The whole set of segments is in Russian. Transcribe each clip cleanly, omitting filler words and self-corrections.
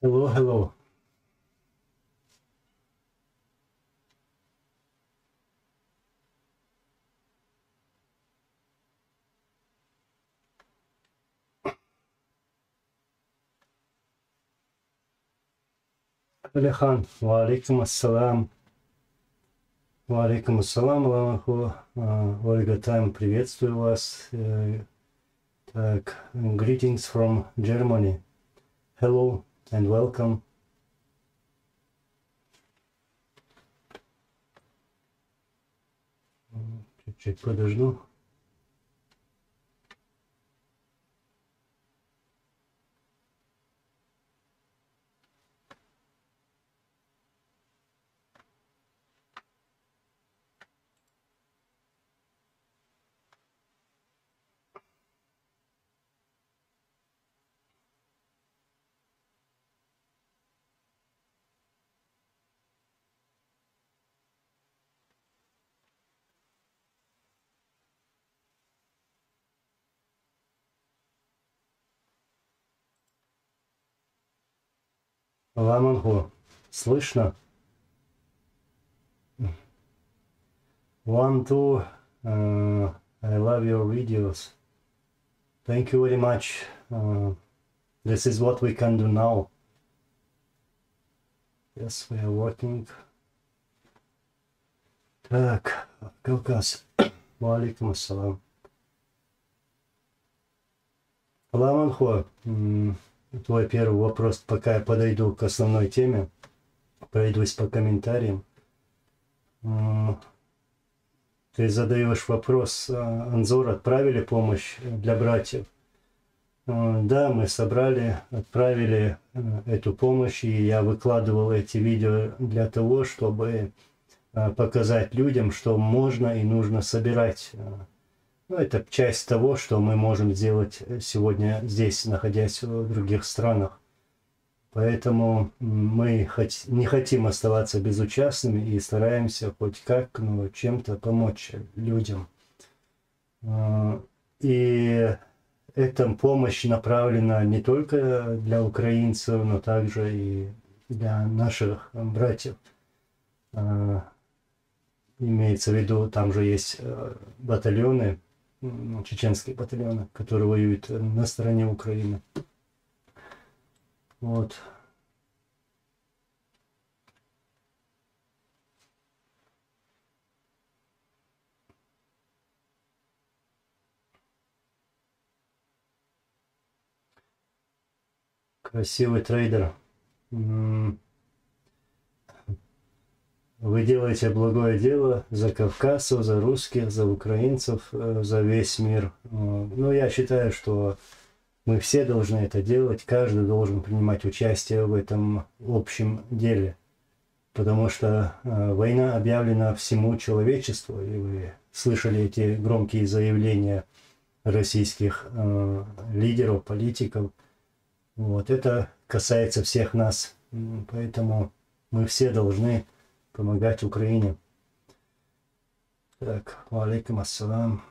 Hello, hello. Алихан, ва алейкум ассалам. Ва алейкум ассалам, Ламаху. Ольга Тайм, приветствую вас. Так, greetings from Germany. Hello and welcome. Чуть-чуть подожду. Ламаху, слышно? One, two. I love your videos. Thank you very much. This is what we can do now. Yes, we are working. Так, Кавказ. Ва алейкум ассалам. Ламанхо, твой первый вопрос, пока я подойду к основной теме, пройдусь по комментариям. Ты задаешь вопрос, Анзор, отправили помощь для братьев? Да, мы собрали, отправили эту помощь, и я выкладывал эти видео для того, чтобы показать людям, что можно и нужно собирать. Ну, это часть того, что мы можем сделать сегодня здесь, находясь в других странах. Поэтому мы не хотим оставаться безучастными и стараемся хоть как, чем-то помочь людям. И эта помощь направлена не только для украинцев, но также и для наших братьев. Имеется в виду, там же есть батальоны, чеченские батальоны, которые воюют на стороне Украины. Вот. Красивый трейдер. Вы делаете благое дело за кавказцев, за русских, за украинцев, за весь мир. Но я считаю, что мы все должны это делать, каждый должен принимать участие в этом общем деле. Потому что война объявлена всему человечеству, и вы слышали эти громкие заявления российских лидеров, политиков. Вот это касается всех нас, поэтому мы все должны помогать Украине. Так, ва алейкум ассалам.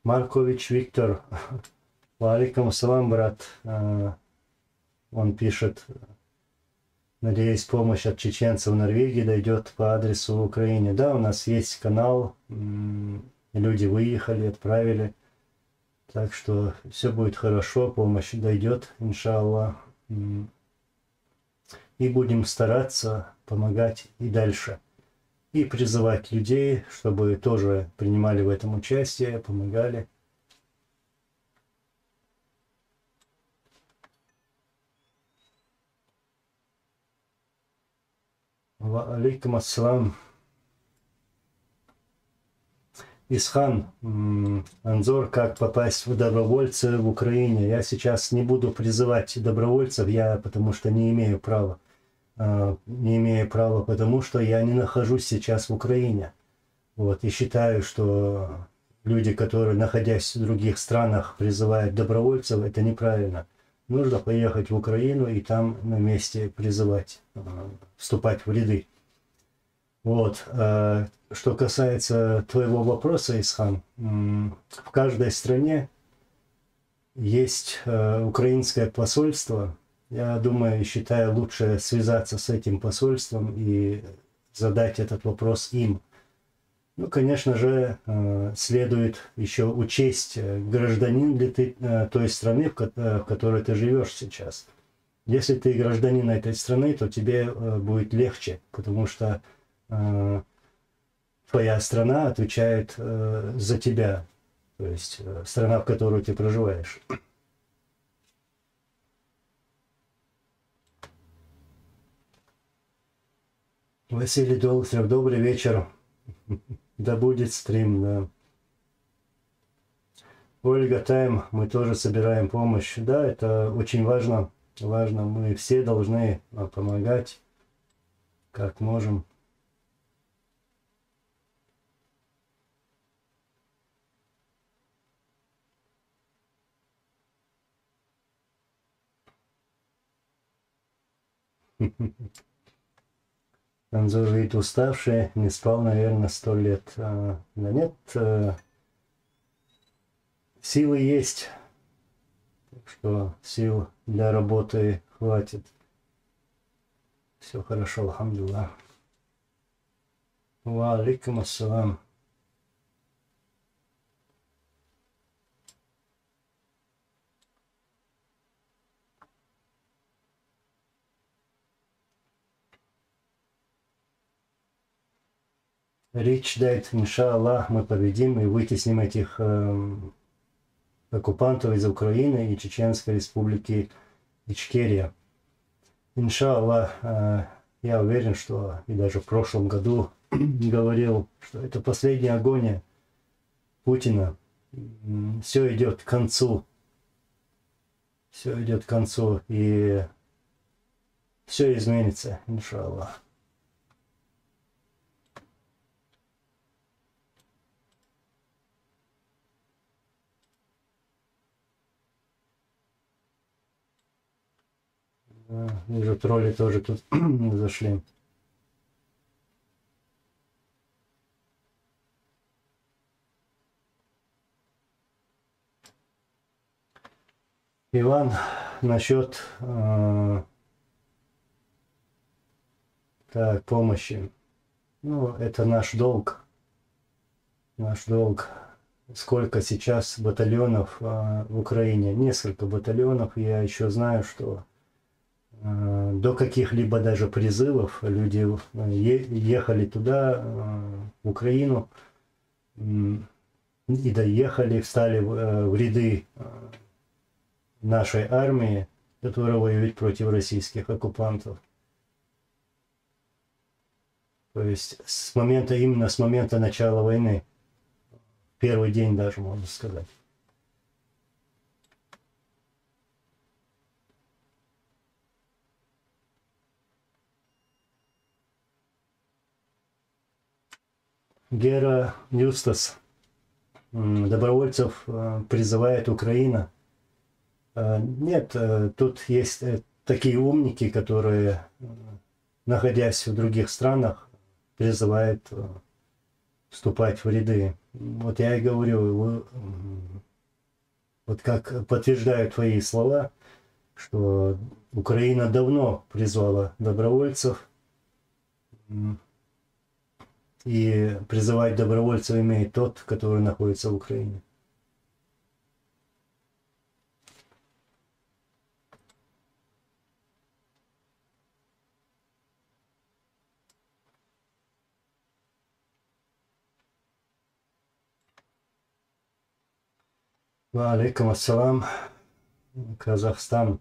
Маркович Виктор. Ва алейкум ассалам, брат. Он пишет, надеюсь, помощь от чеченцев в Норвегии дойдет по адресу в Украине. Да, у нас есть канал, люди выехали, отправили. Так что все будет хорошо, помощь дойдет, иншаллах. И будем стараться помогать и дальше. И призывать людей, чтобы тоже принимали в этом участие, помогали. Ва алейкум ассалам. Исхан, Анзор, как попасть в добровольцы в Украине. Я сейчас не буду призывать добровольцев, потому что не имею права. Не имею права, потому что я не нахожусь сейчас в Украине. Вот, и считаю, что люди, которые, находясь в других странах, призывают добровольцев, это неправильно. Нужно поехать в Украину и там на месте призывать, вступать в ряды. Вот. Что касается твоего вопроса, Исхан, в каждой стране есть украинское посольство. Я думаю и считаю лучше связаться с этим посольством и задать этот вопрос им. Ну, конечно же, следует еще учесть, гражданин ли ты той страны, в которой ты живешь сейчас. Если ты гражданин этой страны, то тебе будет легче, потому что твоя страна отвечает за тебя, то есть страна, в которой ты проживаешь. Василий Долготрев, добрый вечер. Да будет стрим, да. Ольга Тайм, мы тоже собираем помощь. Да, это очень важно. Важно, мы все должны помогать, как можем. Анзор вид уставший, не спал, наверное, 100 лет. Да нет, силы есть, так что сил для работы хватит. Все хорошо, алхамдулилlah. Ва алейкум ассалам. Речь дает, иншаллах, мы победим и вытесним этих оккупантов из Украины и Чеченской республики Ичкерия. Иншаллах, я уверен, что и даже в прошлом году говорил, что это последняя агония Путина. Все идет к концу. Все идет к концу, и все изменится, иншаллах. Вижу, тролли тоже тут зашли. Иван, насчет так, помощи. Ну, это наш долг. Наш долг. Сколько сейчас батальонов в Украине? Несколько батальонов. Я еще знаю, что до каких-либо даже призывов люди ехали туда, в Украину, и доехали, встали в ряды нашей армии, которая воюет против российских оккупантов. То есть именно с момента начала войны, первый день даже, можно сказать. Гера Юстас. Добровольцев призывает Украина. Нет, тут есть такие умники, которые, находясь в других странах, призывают вступать в ряды. Вот я и говорю, вот как подтверждают твои слова, что Украина давно призвала добровольцев, и призывать добровольцев имеет тот, который находится в Украине. Ва алейкум ассалам, Казахстан.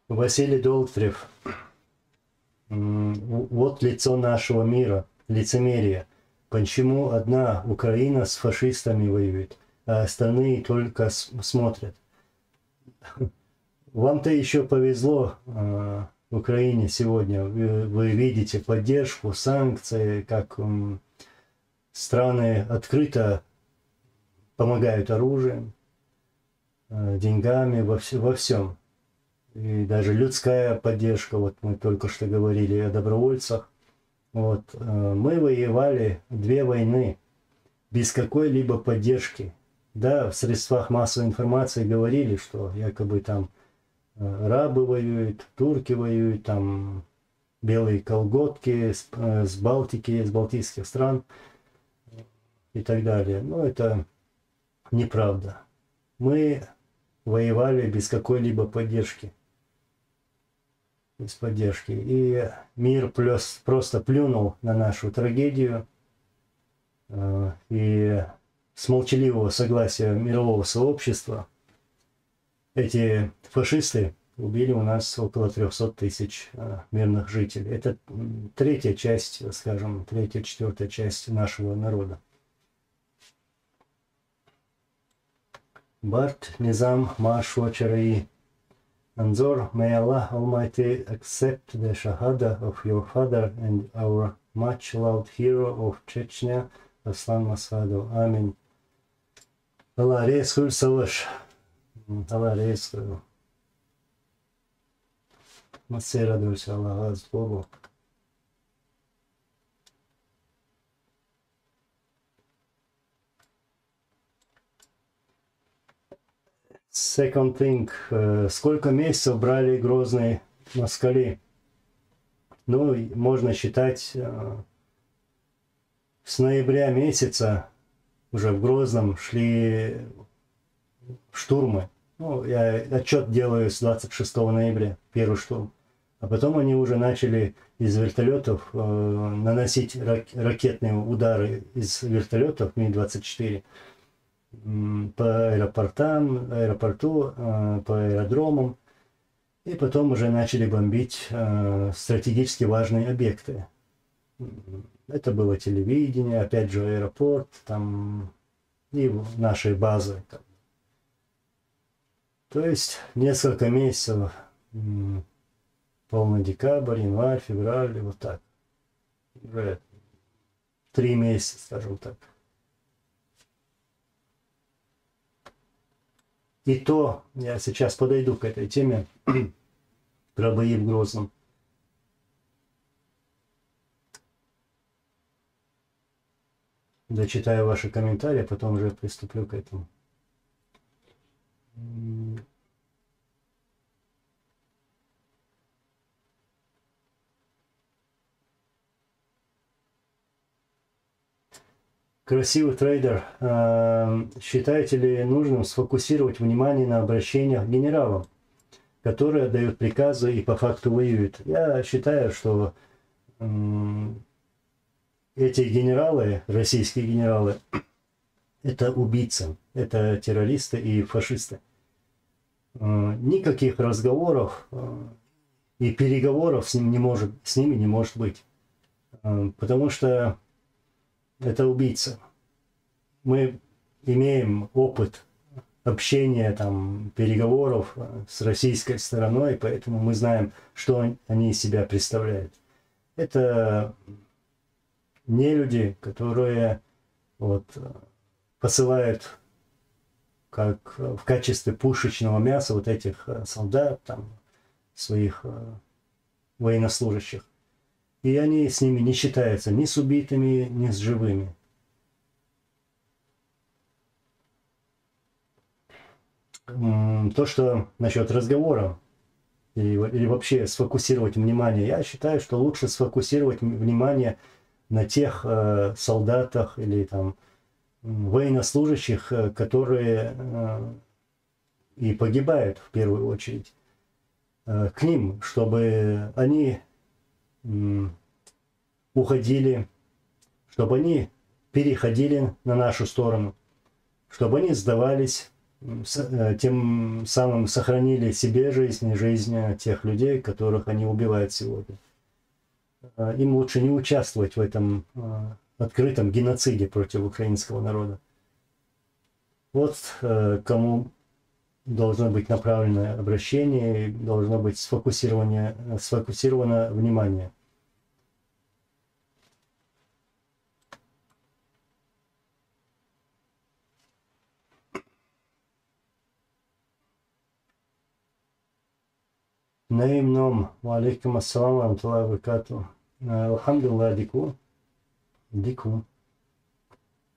Василий Долготрев. Вот лицо нашего мира, лицемерие. Почему одна Украина с фашистами воюет, а остальные только смотрят? Вам-то еще повезло в Украине сегодня. Вы видите поддержку, санкции, как страны открыто помогают оружием. деньгами, во всем. И даже людская поддержка, вот мы только что говорили о добровольцах. Вот, мы воевали 2 войны без какой-либо поддержки. Да, в средствах массовой информации говорили, что якобы там арабы воюют, турки воюют, там белые колготки с Балтики, с балтийских стран и так далее. Но это неправда. Мы воевали без какой-либо поддержки. Без поддержки. И мир просто плюнул на нашу трагедию. И с молчаливого согласия мирового сообщества эти фашисты убили у нас около 300 тысяч мирных жителей. Это третья часть, скажем, третья-четвертая часть нашего народа. Барт Низам Машва Чараи. Anzor, may Allah Almighty accept the Shahada of your father and our much loved hero of Chechnya, Aslan Masado. Amin. Allah Resul Savaş. Allah Resul. Мы все радуемся Аллаху, Богу. Second thing. Сколько месяцев брали грозные москали? Ну, можно считать, с ноября месяца уже в Грозном шли штурмы. Ну, я отчет делаю с 26 ноября, первый штурм. А потом они уже начали из вертолетов наносить ракетные удары из вертолетов Ми-24 по аэропорту, по аэродромам. И потом уже начали бомбить стратегически важные объекты. Это было телевидение, опять же аэропорт, там и наши базы. То есть несколько месяцев, полный декабрь, январь, февраль, вот так. Уже 3 месяца, скажем так. И то, я сейчас подойду к этой теме, про бои в Грозном. Дочитаю ваши комментарии, потом уже приступлю к этому. Красивый трейдер, считаете ли нужным сфокусировать внимание на обращениях к генералам, которые отдают приказы и по факту воюют? Я считаю, что эти генералы, российские генералы, это убийцы, это террористы и фашисты. Никаких разговоров и переговоров с ними не может быть, потому что это убийца. Мы имеем опыт общения, там, переговоров с российской стороной, поэтому мы знаем, что они из себя представляют. Это не люди, которые вот, посылают как в качестве пушечного мяса вот этих солдат, там, своих военнослужащих. И они с ними не считаются ни с убитыми, ни с живыми. То, что насчет разговора или вообще сфокусировать внимание, я считаю, что лучше сфокусировать внимание на тех солдатах или там военнослужащих, которые и погибают в первую очередь, к ним, чтобы они уходили, чтобы они переходили на нашу сторону, чтобы они сдавались, тем самым сохранили себе жизнь и жизнь тех людей, которых они убивают сегодня. Им лучше не участвовать в этом открытом геноциде против украинского народа. Вот кому должно быть направлено обращение, должно быть сфокусировано внимание. Naim nom, wa alaikum assalam wa rahmatullahi wa barakatuh. Alhamdulillah, дику. Дику.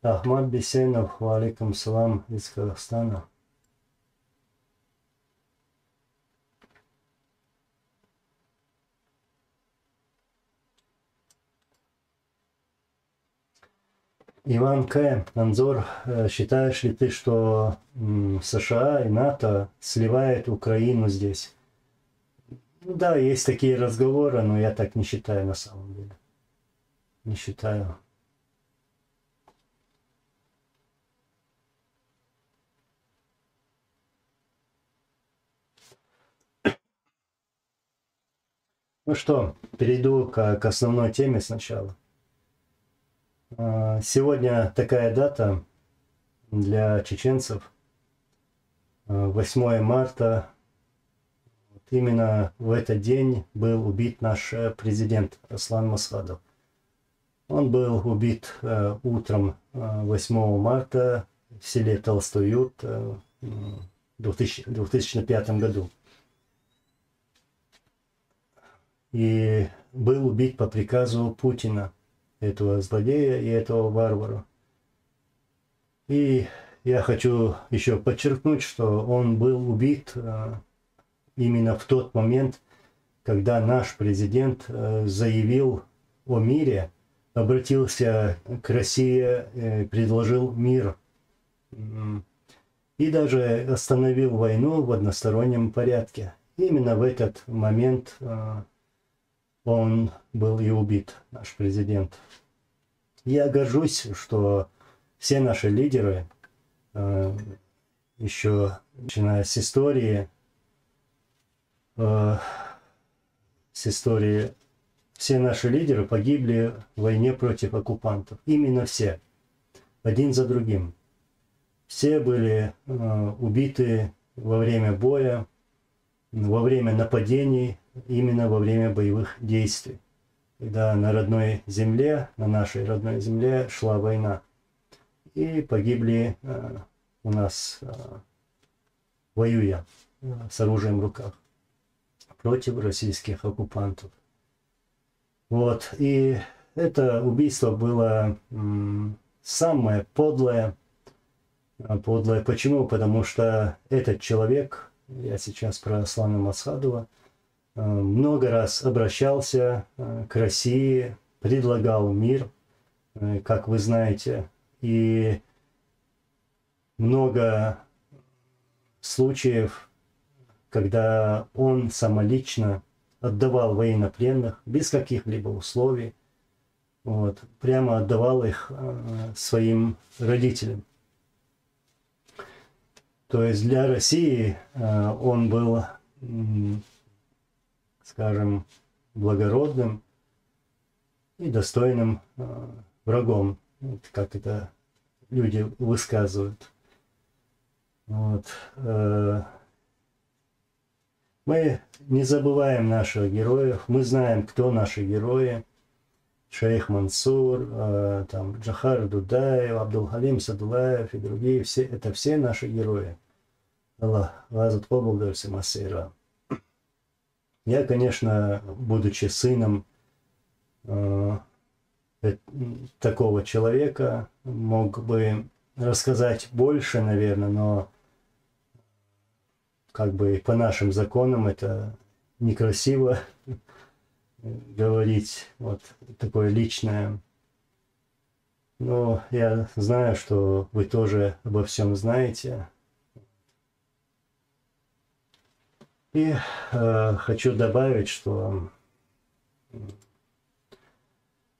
Ахмад Бесенов, wa alaikum assalam из Казахстана. Иван К. Анзор, считаешь ли ты, что США и НАТО сливают Украину здесь? Ну да, есть такие разговоры, но я так не считаю на самом деле. Не считаю. Ну что, перейду к основной теме сначала. Сегодня такая дата для чеченцев. 8 марта. Именно в этот день был убит наш президент Аслан Масхадов. Он был убит утром 8 марта в селе Толстоюрт в 2005 году. И был убит по приказу Путина, этого злодея и этого варвара. И я хочу еще подчеркнуть, что он был убит именно в тот момент, когда наш президент заявил о мире, обратился к России, предложил мир и даже остановил войну в одностороннем порядке. Именно в этот момент он был и убит, наш президент. Я горжусь, что все наши лидеры, еще начиная с истории, все наши лидеры погибли в войне против оккупантов. Именно все, один за другим. Все были убиты во время боя, во время нападений, именно во время боевых действий, когда на родной земле, на нашей родной земле шла война. И погибли у нас, воюя с оружием в руках против российских оккупантов. Вот. И это убийство было самое подлое. Подлое почему? Потому что этот человек, я сейчас про Аслана Масхадова, много раз обращался к России, предлагал мир, как вы знаете, и много случаев, когда он самолично отдавал военнопленных без каких-либо условий, вот, прямо отдавал их своим родителям. То есть для России он был, скажем, благородным и достойным врагом, как это люди высказывают. Вот. Мы не забываем наших героев, мы знаем, кто наши герои. Шейх Мансур, там, Джахар Дудаев, Абдул-Халим Садулаев и другие, это все наши герои. Аллах вас поблагодарит Масейра. Я, конечно, будучи сыном такого человека, мог бы рассказать больше, наверное, но как бы по нашим законам это некрасиво говорить вот такое личное. Но я знаю, что вы тоже обо всем знаете. И хочу добавить, что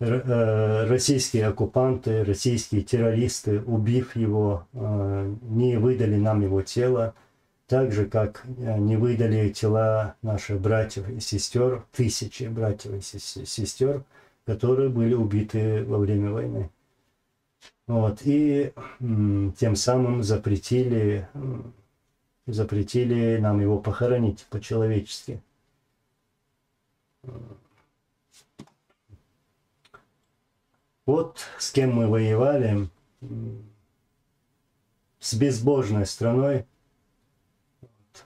российские оккупанты, российские террористы, убив его, не выдали нам его тело, так же, как не выдали тела наших братьев и сестер, тысячи братьев и сестер, которые были убиты во время войны. Вот. И тем самым запретили нам его похоронить по-человечески. Вот с кем мы воевали, с безбожной страной,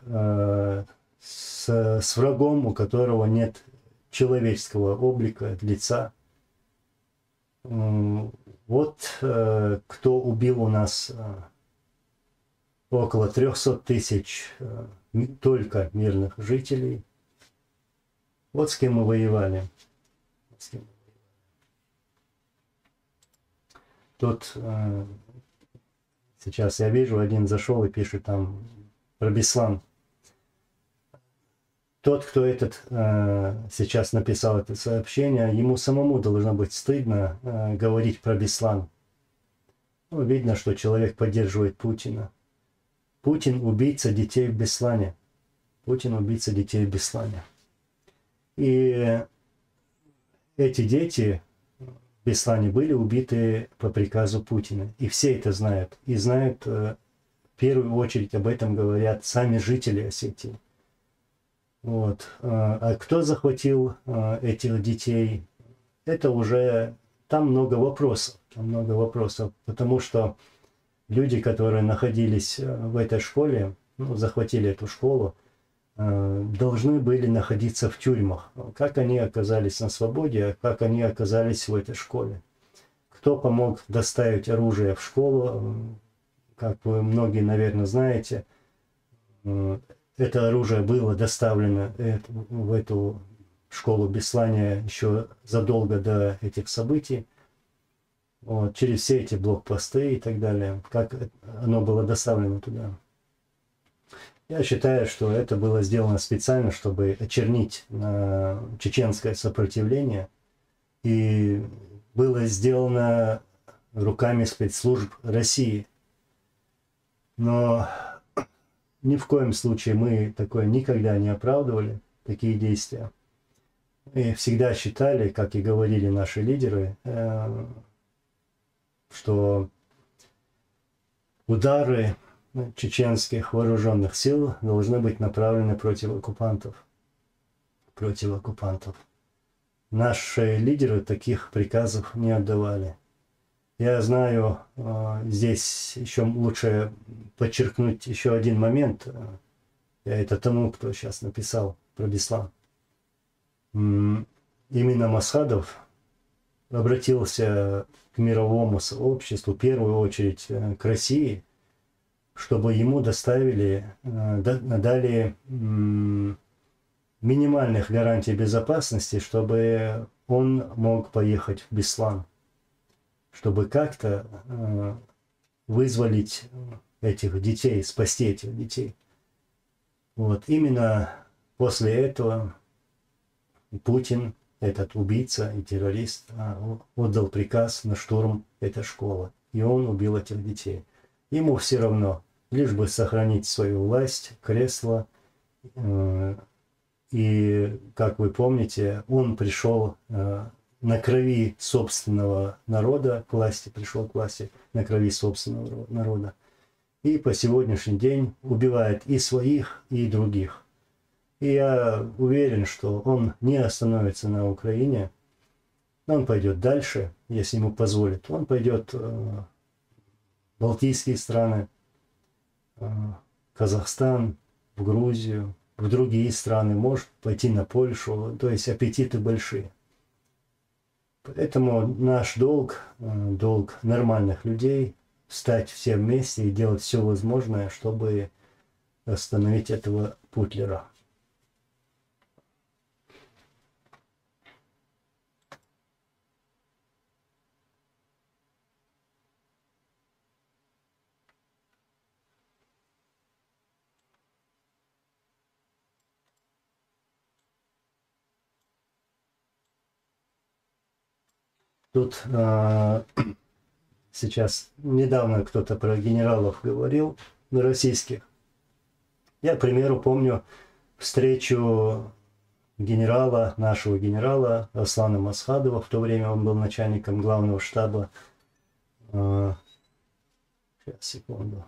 с с врагом, у которого нет человеческого облика, лица. Вот кто убил у нас около 300 тысяч только мирных жителей. Вот с кем мы воевали. Тут сейчас я вижу, один зашел и пишет там про Беслан. Тот, кто сейчас написал это сообщение, ему самому должно быть стыдно говорить про Беслан. Ну, видно, что человек поддерживает Путина. Путин убийца детей в Беслане. Путин убийца детей в Беслане. И эти дети в Беслане были убиты по приказу Путина. И все это знают. И знают, в первую очередь об этом говорят сами жители Осетии. Вот. А кто захватил этих детей? Это уже... Там много вопросов. Потому что люди, которые находились в этой школе, ну, захватили эту школу, должны были находиться в тюрьмах. Как они оказались на свободе, как они оказались в этой школе? Кто помог доставить оружие в школу? Как вы многие, наверное, знаете, это оружие было доставлено в эту школу Беслане еще задолго до этих событий. Вот, через все эти блокпосты и так далее. Как оно было доставлено туда. Я считаю, что это было сделано специально, чтобы очернить чеченское сопротивление. И было сделано руками спецслужб России. Но ни в коем случае мы такое никогда не оправдывали, такие действия. И всегда считали, как и говорили наши лидеры, что удары чеченских вооруженных сил должны быть направлены против оккупантов. Наши лидеры таких приказов не отдавали. Я знаю, здесь еще лучше подчеркнуть еще один момент. Это тому, кто сейчас написал про Беслан. Именно Масхадов обратился к мировому сообществу, в первую очередь к России, чтобы ему дали минимальных гарантий безопасности, чтобы он мог поехать в Беслан, чтобы как-то вызволить этих детей, спасти этих детей. Вот именно после этого Путин, этот убийца и террорист, отдал приказ на штурм этой школы. И он убил этих детей. Ему все равно, лишь бы сохранить свою власть, кресло. И, как вы помните, он пришел на крови собственного народа к власти, пришел к власти на крови собственного народа. И по сегодняшний день убивает и своих, и других. И я уверен, что он не остановится на Украине. Он пойдет дальше, если ему позволят. Он пойдет в Балтийские страны, Казахстан, в Грузию, в другие страны, может пойти на Польшу. То есть аппетиты большие. Поэтому наш долг, долг нормальных людей, встать все вместе и делать все возможное, чтобы остановить этого Путлера. Тут сейчас недавно кто-то про генералов говорил, российских. Я, к примеру, помню встречу генерала, нашего генерала Аслана Масхадова. В то время он был начальником главного штаба. Сейчас, секунду.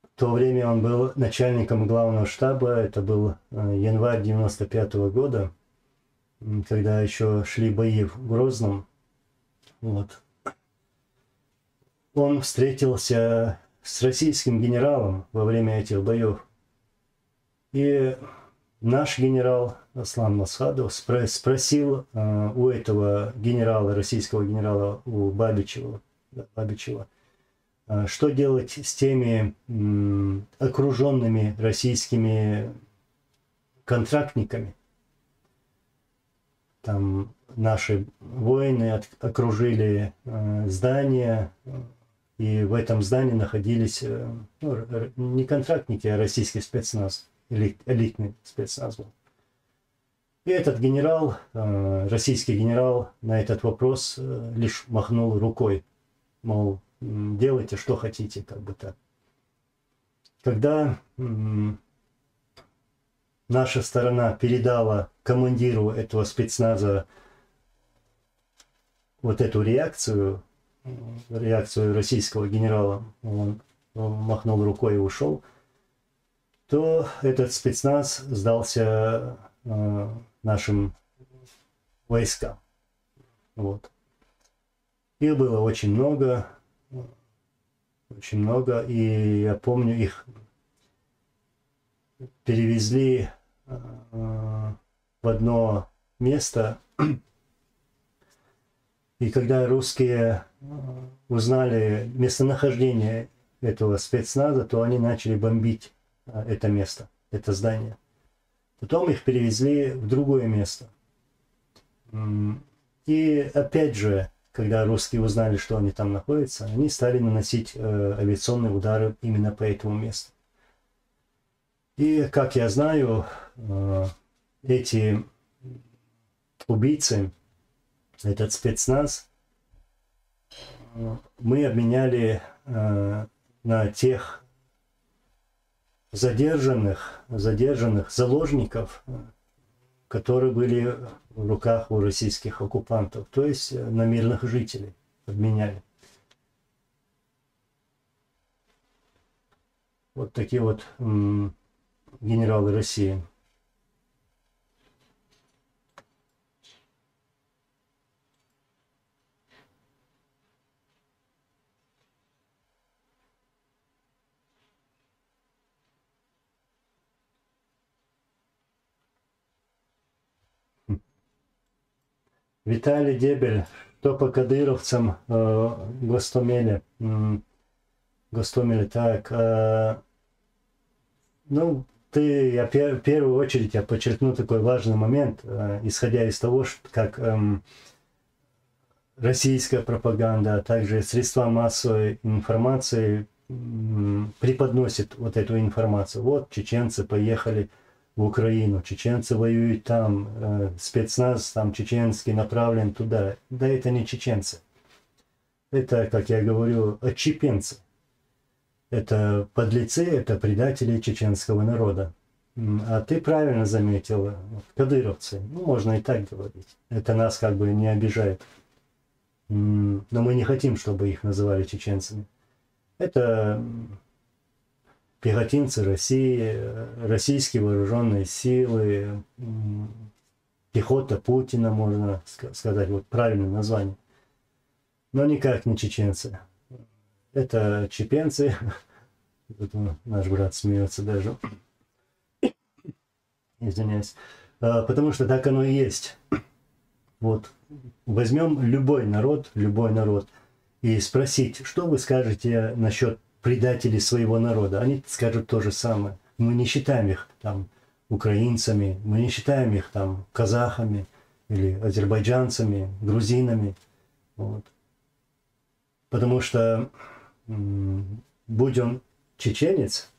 В то время он был начальником главного штаба. Это был январь 95-го года, когда еще шли бои в Грозном. Вот. Он встретился с российским генералом во время этих боев. И наш генерал Аслан Масхадов спросил у этого генерала, российского генерала, у Бабичева, что делать с теми окруженными российскими контрактниками. Там наши воины окружили здание, и в этом здании находились не контрактники, а российский спецназ, элитный спецназ был. И этот генерал, российский генерал, на этот вопрос лишь махнул рукой, мол, делайте, что хотите, как бы так. Когда наша сторона передала командиру этого спецназа вот эту реакцию российского генерала, он махнул рукой и ушел, то этот спецназ сдался нашим войскам. Вот. Их было очень много, и я помню, их перевезли в одно место, и когда русские узнали местонахождение этого спецназа, то они начали бомбить это место, это здание. Потом их перевезли в другое место. И опять же, когда русские узнали, что они там находятся, они стали наносить авиационные удары именно по этому месту. И, как я знаю, эти убийцы, этот спецназ, мы обменяли на тех задержанных заложников, которые были в руках у российских оккупантов, то есть на мирных жителей обменяли. Вот такие вот генералы России. Виталий Дебель, что по кадыровцам Гостомеля? Так, ну, в первую очередь я подчеркну такой важный момент, исходя из того, что как российская пропаганда, а также средства массовой информации преподносят вот эту информацию. Вот чеченцы поехали в Украину, чеченцы воюют там, спецназ там чеченский направлен туда. Да это не чеченцы. Это, как я говорю, отщепенцы. Это подлецы, это предатели чеченского народа. А ты правильно заметил, кадыровцы, ну можно и так говорить. Это нас как бы не обижает. Но мы не хотим, чтобы их называли чеченцами. Это пехотинцы России, российские вооруженные силы, пехота Путина, можно сказать, вот правильное название. Но никак не чеченцы. Это чепенцы. Тут наш брат смеется даже. Извиняюсь. Потому что так оно и есть. Вот возьмем любой народ, и спросить, что вы скажете насчет предателей своего народа. Они скажут то же самое. Мы не считаем их там украинцами, мы не считаем их там казахами или азербайджанцами, грузинами. Вот. Потому что будь он чеченец,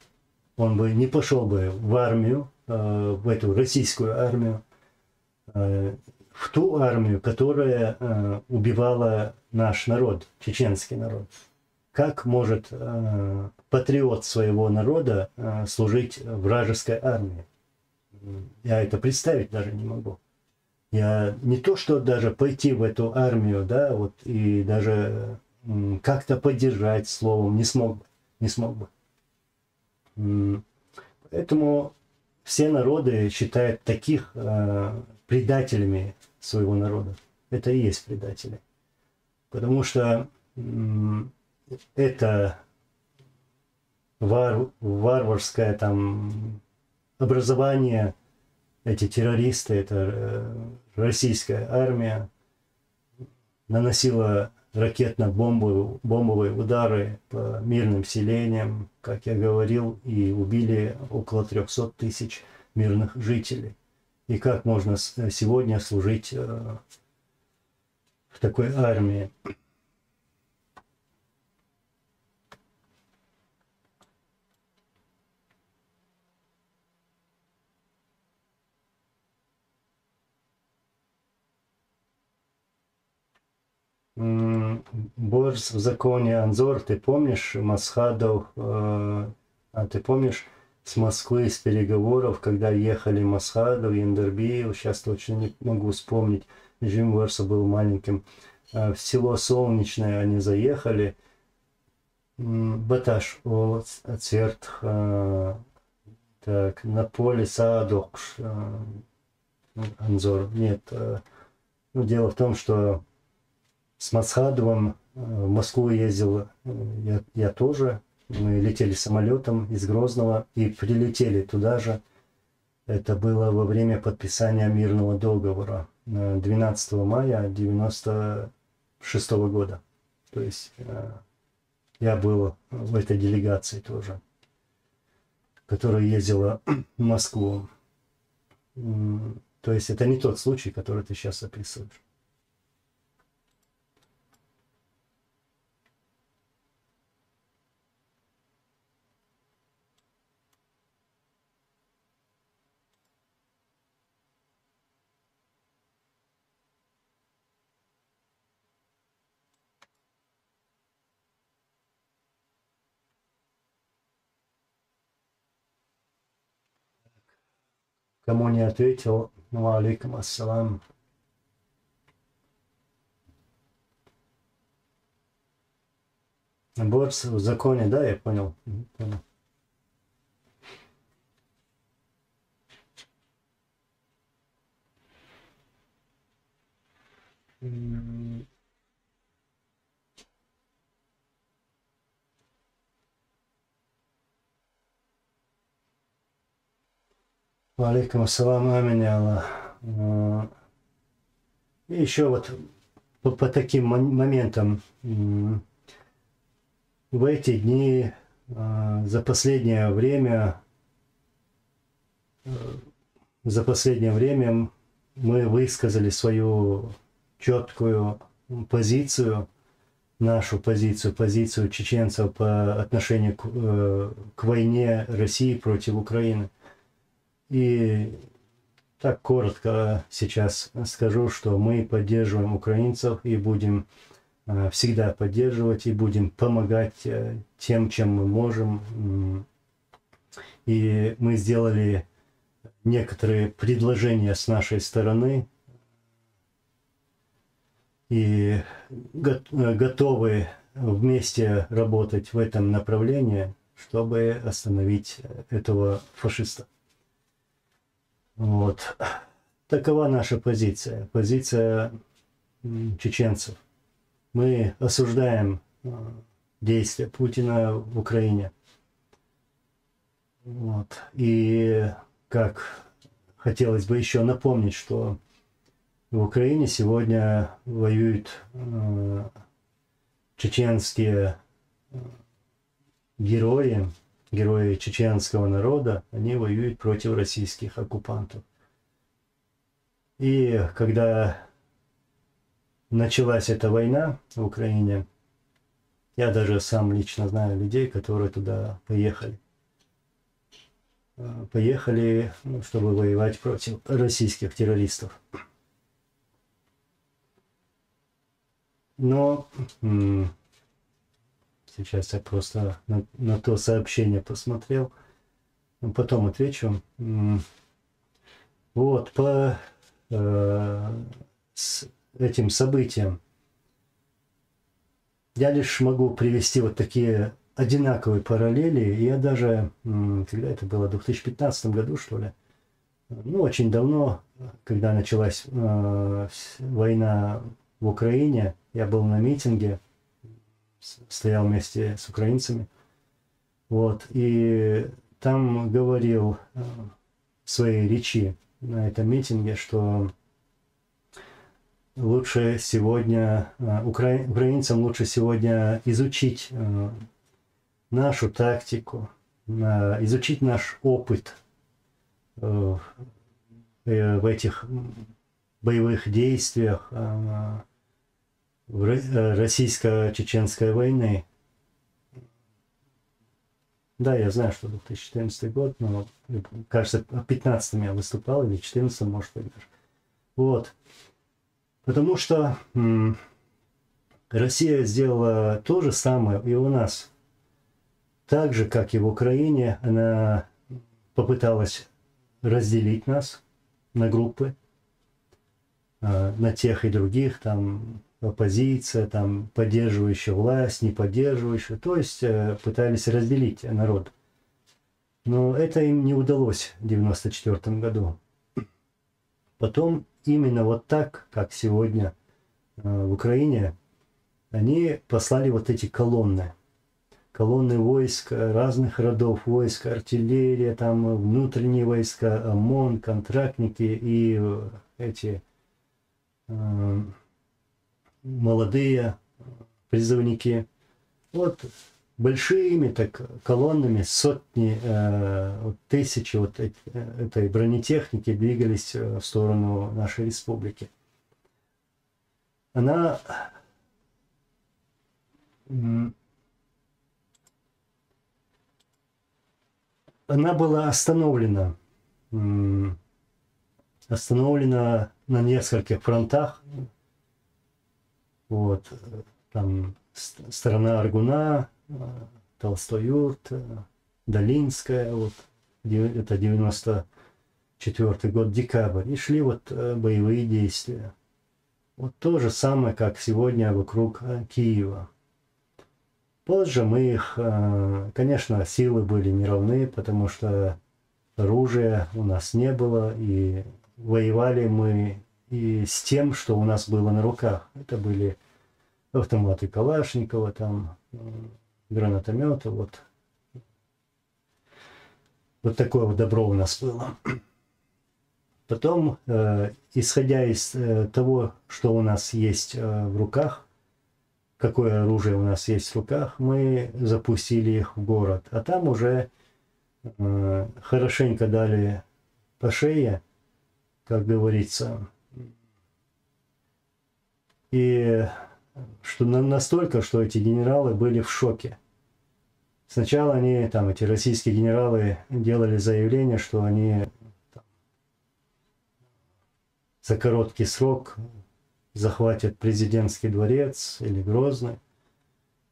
он бы не пошел бы в армию, в эту российскую армию, в ту армию, которая убивала наш народ, чеченский народ. Как может патриот своего народа служить в вражеской армии? Я это представить даже не могу. Я не то, что даже пойти в эту армию, да, вот, и даже как-то поддержать словом не смог бы. Поэтому все народы считают таких предателями своего народа. Это и есть предатели. Потому что это варварская там образование, эти террористы, это российская армия, наносила ракетно-бомбовые удары по мирным селениям, как я говорил, и убили около 300 тысяч мирных жителей. И как можно сегодня служить в такой армии? Борс в законе Анзор, ты помнишь, Масхадов, ты помнишь с Москвы, с переговоров, когда ехали Масхадов, Яндарбиев, сейчас точно не могу вспомнить, Джим Борса был маленьким, в село Солнечное они заехали, Баташ, Цверт, так, на поле Саадокш, Анзор, нет, ну, дело в том, что с Масхадовым в Москву ездил я тоже. Мы летели самолетом из Грозного и прилетели туда же. Это было во время подписания мирного договора 12 мая 1996 года. То есть я был в этой делегации тоже, которая ездила в Москву. То есть это не тот случай, который ты сейчас описываешь. Кому не ответил, ну, алейкум ассалам. Борс в законе, да, я понял. Понял. Алейкум ассалам, аминь, Аллах. И еще вот по таким моментам. В эти дни, за последнее время мы высказали свою четкую позицию, нашу позицию чеченцев по отношению к войне России против Украины. И так коротко сейчас скажу, что мы поддерживаем украинцев и будем всегда поддерживать и будем помогать тем, чем мы можем. И мы сделали некоторые предложения с нашей стороны и готовы вместе работать в этом направлении, чтобы остановить этого фашиста. Вот. Такова наша позиция, позиция чеченцев. Мы осуждаем действия Путина в Украине. Вот. И как хотелось бы еще напомнить, что в Украине сегодня воюют чеченские герои чеченского народа, они воюют против российских оккупантов. И когда началась эта война в Украине, я даже сам лично знаю людей, которые туда поехали. Поехали, чтобы воевать против российских террористов. Но сейчас я просто на то сообщение посмотрел, потом отвечу. Вот, по этим событиям я лишь могу привести вот такие одинаковые параллели. Я даже, когда это было, в 2015 году, что ли, ну, очень давно, когда началась война в Украине, я был на митинге, стоял вместе с украинцами, вот, и там говорил в своей речи на этом митинге, что лучше сегодня, украинцам лучше сегодня изучить нашу тактику, изучить наш опыт в этих боевых действиях российско-чеченской войны. Да, я знаю, что 2014 год, но, кажется, в 2015 я выступал, или в 2014, может быть, даже. Вот. Потому что Россия сделала то же самое и у нас. Так же, как и в Украине, она попыталась разделить нас на группы, на тех и других, там оппозиция, там поддерживающая власть, не поддерживающая, то есть пытались разделить народ. Но это им не удалось в 1994 году. Потом именно вот так, как сегодня в Украине, они послали вот эти колонны войск разных родов, войск, артиллерия, там внутренние войска, ОМОН, контрактники и эти молодые призывники. Вот большими так колоннами, сотни, тысячи вот этой бронетехники двигались в сторону нашей республики. Она была остановлена на нескольких фронтах. Вот, там сторона Аргуна, Толстой-Юрт, Долинская, вот, это 94 год, декабрь, и шли вот боевые действия. Вот то же самое, как сегодня вокруг Киева. Позже мы их, конечно, силы были не равны, потому что оружия у нас не было, и воевали мы и с тем, что у нас было на руках. Это были автоматы Калашникова, там, гранатометы, вот. Вот такое вот добро у нас было. Потом, исходя из того, что у нас есть в руках, какое оружие у нас есть в руках, мы запустили их в город. А там уже хорошенько дали по шее, как говорится. И что настолько, что эти генералы были в шоке. Сначала они, там, эти российские генералы делали заявление, что они там, за короткий срок захватят президентский дворец или Грозный.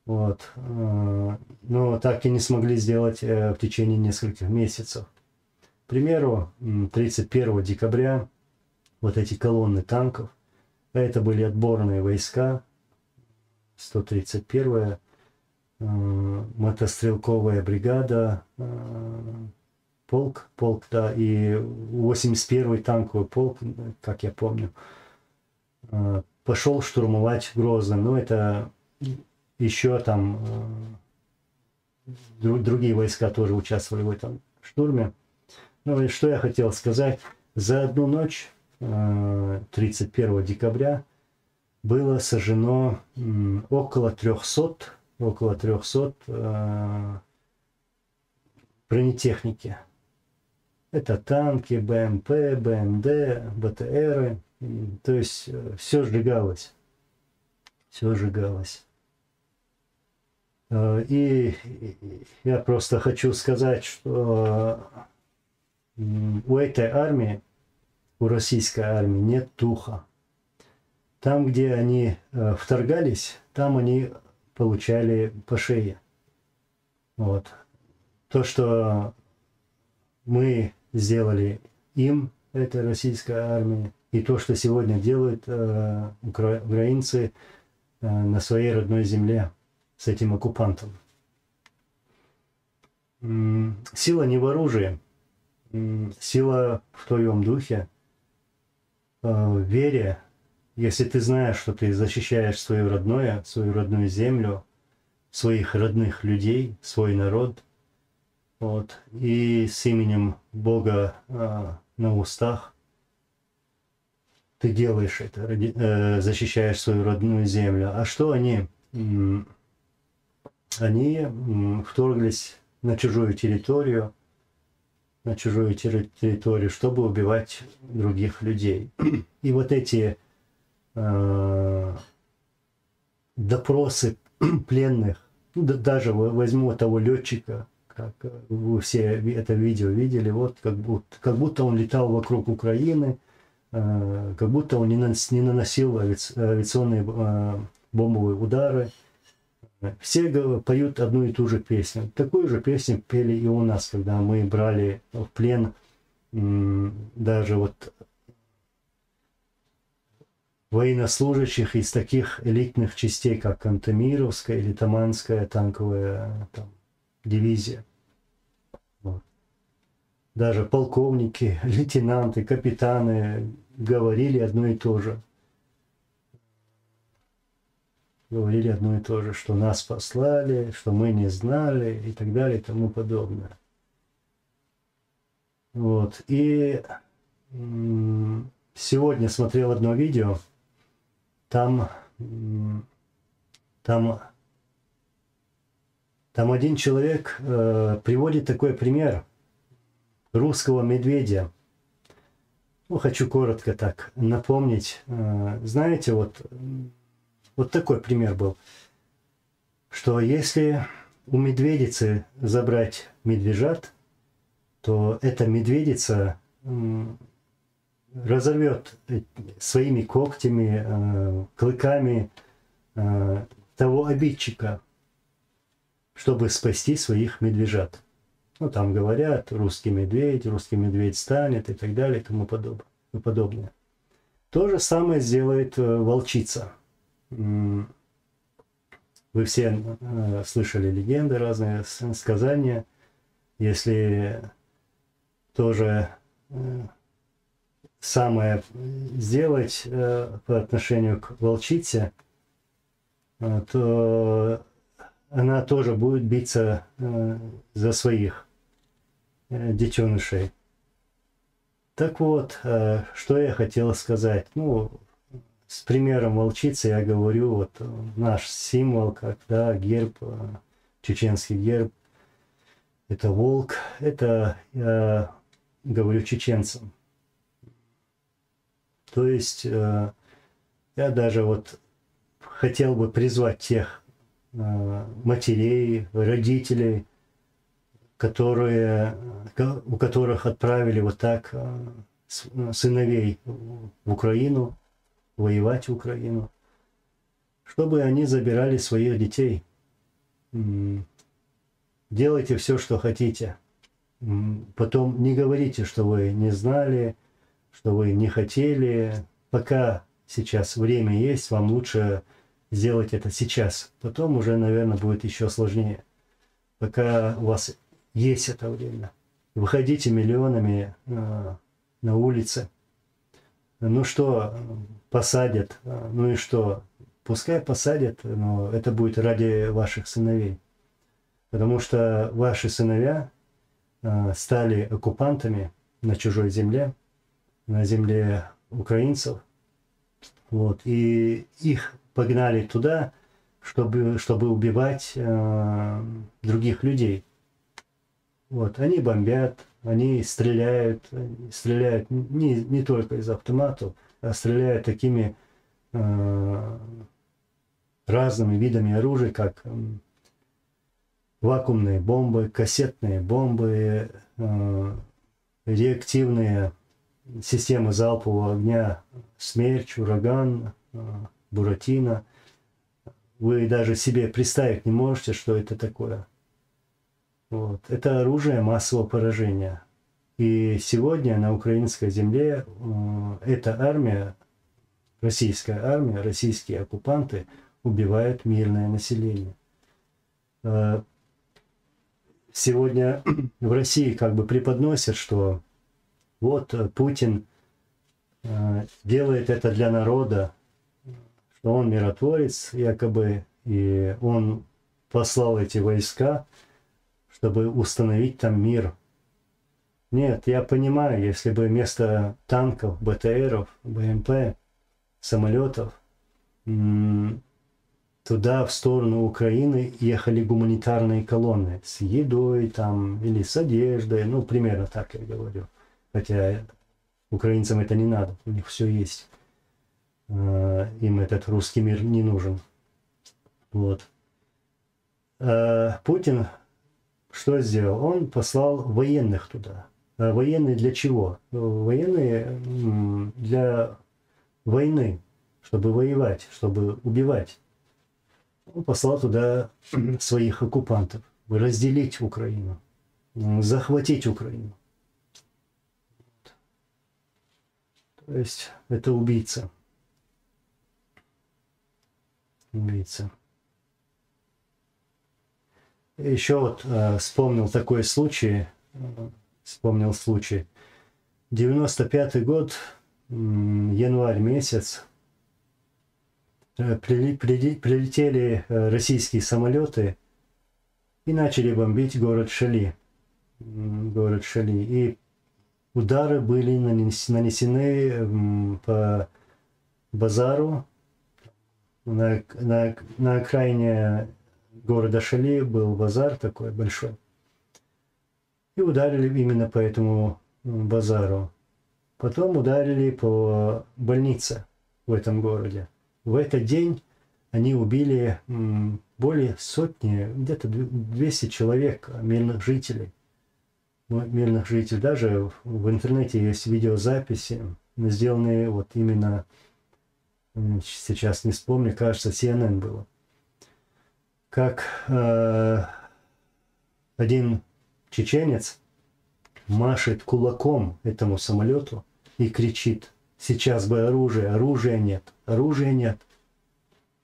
Вот. Но так и не смогли сделать в течение нескольких месяцев. К примеру, 31 декабря вот эти колонны танков, это были отборные войска, 131-я мотострелковая бригада, полк, да, и 81-й танковый полк, как я помню, пошел штурмовать Грозный. Но это еще там другие войска тоже участвовали в этом штурме. Ну и что я хотел сказать, за одну ночь 31 декабря было сожжено около 300 бронетехники. Это танки, БМП, БМД, БТРы. То есть все сжигалось. Все сжигалось. И я просто хочу сказать, что у этой армии, у российской армии нет духа. Там, где они вторгались, там они получали по шее. Вот. То, что мы сделали им, этой российской армии, и то, что сегодня делают украинцы на своей родной земле с этим оккупантом. Сила не в оружии, сила в твоем духе, в вере. Если ты знаешь, что ты защищаешь свое родное, свою родную землю, своих родных людей, свой народ, Вот, и с именем Бога на устах ты делаешь это, защищаешь свою родную землю. А что они? Они вторглись на чужую территорию, чтобы убивать других людей. И вот эти допросы пленных, даже возьму того летчика, как вы все это видео видели, вот как будто он летал вокруг Украины, как будто он не наносил авиационные бомбовые удары. Все поют одну и ту же песню. Такую же песню пели и у нас, когда мы брали в плен даже вот военнослужащих из таких элитных частей, как Кантемировская или Таманская танковая дивизия. Вот. Даже полковники, лейтенанты, капитаны говорили одно и то же. Говорили одно и то же, что нас послали, что мы не знали и так далее и тому подобное. Вот. И сегодня смотрел одно видео, там один человек приводит такой пример русского медведя. Ну, хочу коротко так напомнить. Знаете, вот такой пример был, что если у медведицы забрать медвежат, то эта медведица разорвет своими когтями, клыками того обидчика, чтобы спасти своих медвежат. Ну, там говорят, русский медведь станет и так далее и тому подобное. То же самое сделает волчица. Вы все слышали легенды, разные сказания. Если тоже самое сделать по отношению к волчице, то она тоже будет биться за своих детенышей. Так вот, что я хотел сказать. Ну, с примером волчицы я говорю, вот наш символ, как, да, герб, чеченский герб, это волк, это я говорю чеченцам. То есть я даже вот хотел бы призвать тех матерей, родителей, у которых отправили вот так сыновей в Украину, воевать в Украину, чтобы они забирали своих детей. Делайте все, что хотите. Потом не говорите, что вы не знали, что вы не хотели. Пока сейчас время есть, вам лучше сделать это сейчас. Потом уже, наверное, будет еще сложнее. Пока у вас есть это время. Выходите миллионами на улицы. Ну что, посадят, ну и что? Пускай посадят, но это будет ради ваших сыновей. Потому что ваши сыновья стали оккупантами на чужой земле, на земле украинцев. Вот, и их погнали туда, чтобы убивать других людей. Вот, они бомбят, они стреляют не только из автоматов, а стреляют такими разными видами оружия, как вакуумные бомбы, кассетные бомбы, реактивные системы залпового огня, Смерч, Ураган, Буратино. Вы даже себе представить не можете, что это такое. Вот. Это оружие массового поражения. И сегодня на украинской земле эта армия, российская армия, российские оккупанты убивают мирное население. Сегодня в России как бы преподносят, что вот Путин делает это для народа, что он миротворец якобы, и он послал эти войска, чтобы установить там мир. Нет, я понимаю, если бы вместо танков, БТРов, БМП, самолетов туда, в сторону Украины, ехали гуманитарные колонны с едой там или с одеждой, ну, примерно так я говорю. Хотя украинцам это не надо, у них все есть. Им этот русский мир не нужен. Вот. Путин что сделал? Он послал военных туда. Военные для чего? Военные для войны, чтобы воевать, чтобы убивать. Он послал туда своих оккупантов, разделить Украину, захватить Украину. То есть это убийца. Убийца. Еще вот вспомнил такой случай. Вспомнил случай. 95-й год, январь месяц. Прилетели российские самолеты и начали бомбить город Шали. Город Шали. И удары были нанесены по базару. На окраине города Шали был базар такой большой. И ударили именно по этому базару. Потом ударили по больнице в этом городе. В этот день они убили более сотни, где-то 200 человек, мирных жителей. Мирных жителей. Даже в интернете есть видеозаписи, сделанные вот именно, сейчас не вспомню, кажется, CNN было. Как один чеченец машет кулаком этому самолету и кричит: сейчас бы оружие, оружия нет, оружия нет.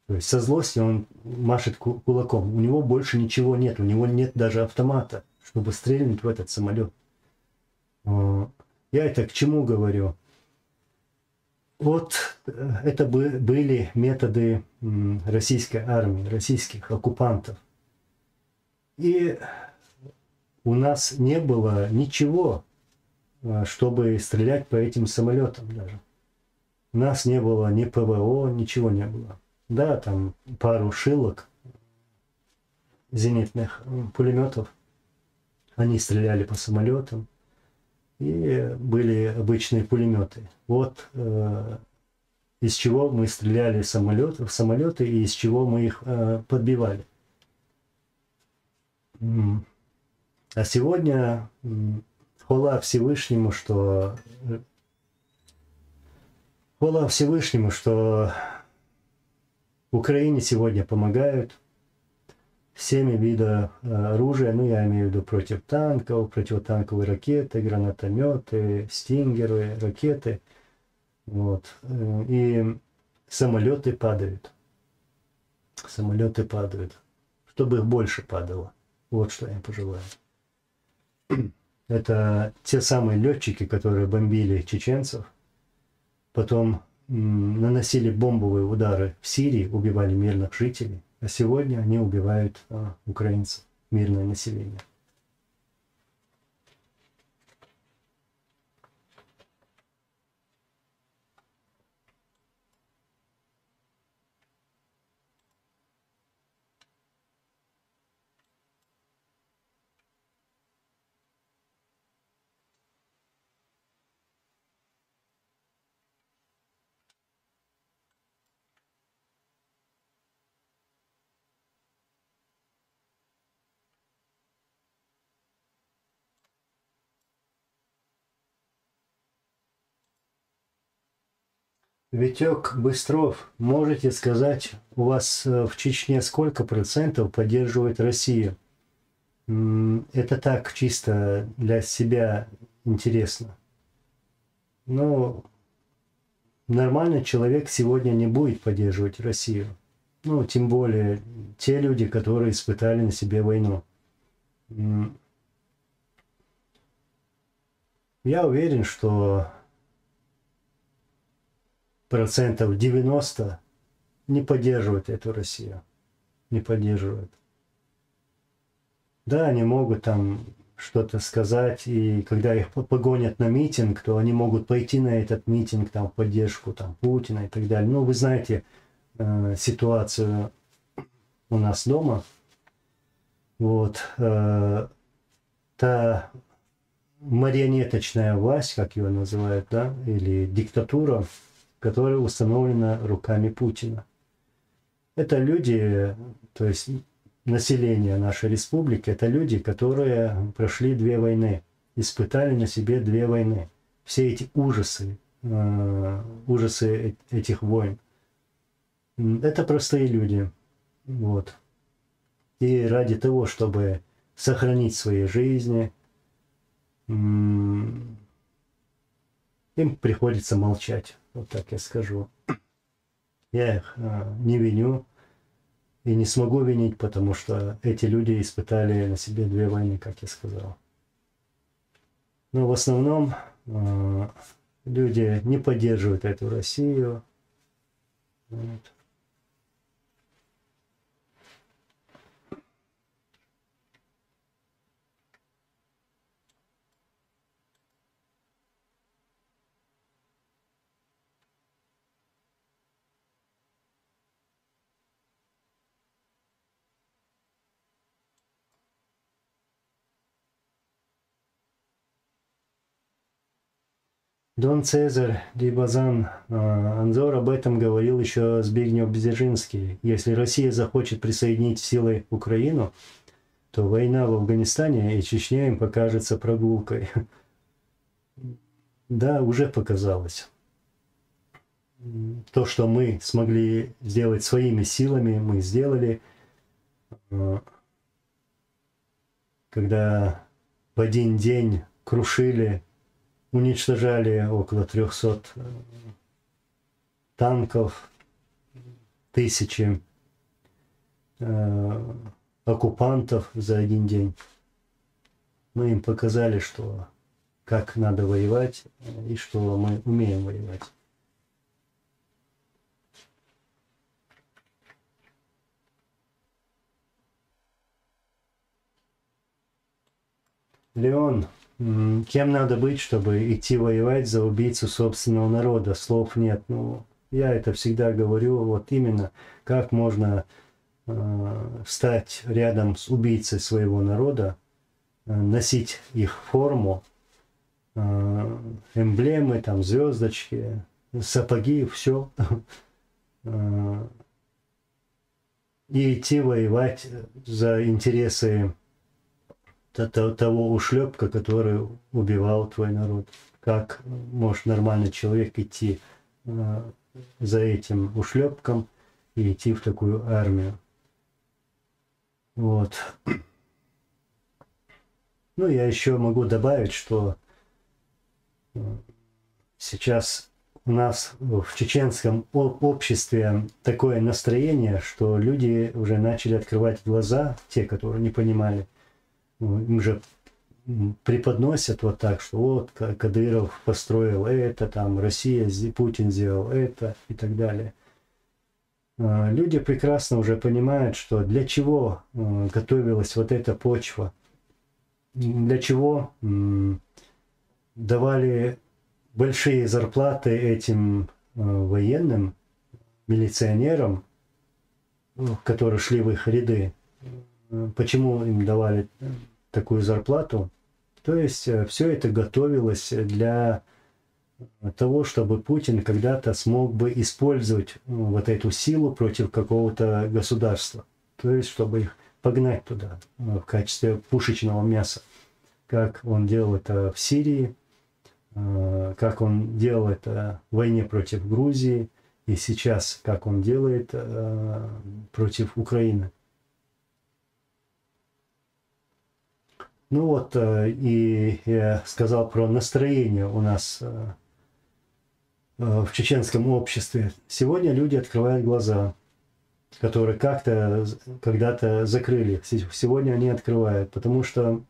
То есть со злости он машет кулаком. У него больше ничего нет, у него нет даже автомата, чтобы стрельнуть в этот самолет. Я это к чему говорю? Вот это были методы российской армии, российских оккупантов. И у нас не было ничего, чтобы стрелять по этим самолетам даже. У нас не было ни ПВО, ничего не было. Да, там пару шилок, зенитных пулеметов. Они стреляли по самолетам. И были обычные пулеметы. Вот из чего мы стреляли в самолеты и из чего мы их подбивали. А сегодня хвала Всевышнему, что Украине сегодня помогают всеми видами оружия, ну я имею в виду против танков, противотанковые ракеты, гранатометы, стингеры, ракеты. Вот. И самолеты падают. Самолеты падают. Чтобы их больше падало. Вот что я им пожелаю. Это те самые летчики, которые бомбили чеченцев, потом наносили бомбовые удары в Сирии, убивали мирных жителей, а сегодня они убивают украинцев, мирное население. Витек Быстров, можете сказать, у вас в Чечне сколько процентов поддерживает Россию? Это так, чисто для себя интересно. Ну, нормальный человек сегодня не будет поддерживать Россию. Ну, тем более те люди, которые испытали на себе войну. Я уверен, что 90% не поддерживают эту Россию. Не поддерживают. Да, они могут там что-то сказать, и когда их погонят на митинг, то они могут пойти на этот митинг там, в поддержку там, Путина и так далее. Ну, вы знаете ситуацию у нас дома. Вот. Та марионеточная власть, как ее называют, да, или диктатура, которая установлена руками Путина. Это люди, то есть население нашей республики, это люди, которые прошли 2 войны, испытали на себе 2 войны. Все эти ужасы, ужасы этих войн. Это простые люди. Вот. И ради того, чтобы сохранить свои жизни, им приходится молчать. Вот так я скажу. Я их не виню и не смогу винить, потому что эти люди испытали на себе 2 войны, как я сказал. Но в основном люди не поддерживают эту Россию. Вот. Дон Цезарь Дибазан Анзор об этом говорил еще Збигнев Бзежинский. Если Россия захочет присоединить силой Украину, то война в Афганистане и Чечне им покажется прогулкой. Да, уже показалось. То, что мы смогли сделать своими силами, мы сделали. Когда в один день крушили, уничтожали около 300 танков, 1000 оккупантов за один день. Мы им показали, что как надо воевать и что мы умеем воевать. Леон, кем надо быть, чтобы идти воевать за убийцу собственного народа? Слов нет. Ну, я это всегда говорю, вот именно, как можно встать рядом с убийцей своего народа, носить их форму, эмблемы, там, звездочки, сапоги, все. И идти воевать за интересы того ушлепка, который убивал твой народ. Как может нормальный человек идти за этим ушлепком и идти в такую армию? Вот. Ну, я еще могу добавить, что сейчас у нас в чеченском обществе такое настроение, что люди уже начали открывать глаза, те, которые не понимали. Им же преподносят вот так, что вот Кадыров построил это, там Россия, Путин сделал это и так далее. Люди прекрасно уже понимают, что для чего готовилась вот эта почва, для чего давали большие зарплаты этим военным, милиционерам, которые шли в их ряды. Почему им давали такую зарплату? То есть все это готовилось для того, чтобы Путин когда-то смог бы использовать вот эту силу против какого-то государства. То есть чтобы их погнать туда в качестве пушечного мяса. Как он делал это в Сирии, как он делал это в войне против Грузии, и сейчас как он делает против Украины. Ну вот, и я сказал про настроение у нас в чеченском обществе. Сегодня люди открывают глаза, которые как-то когда-то закрыли. Сегодня они открывают, потому что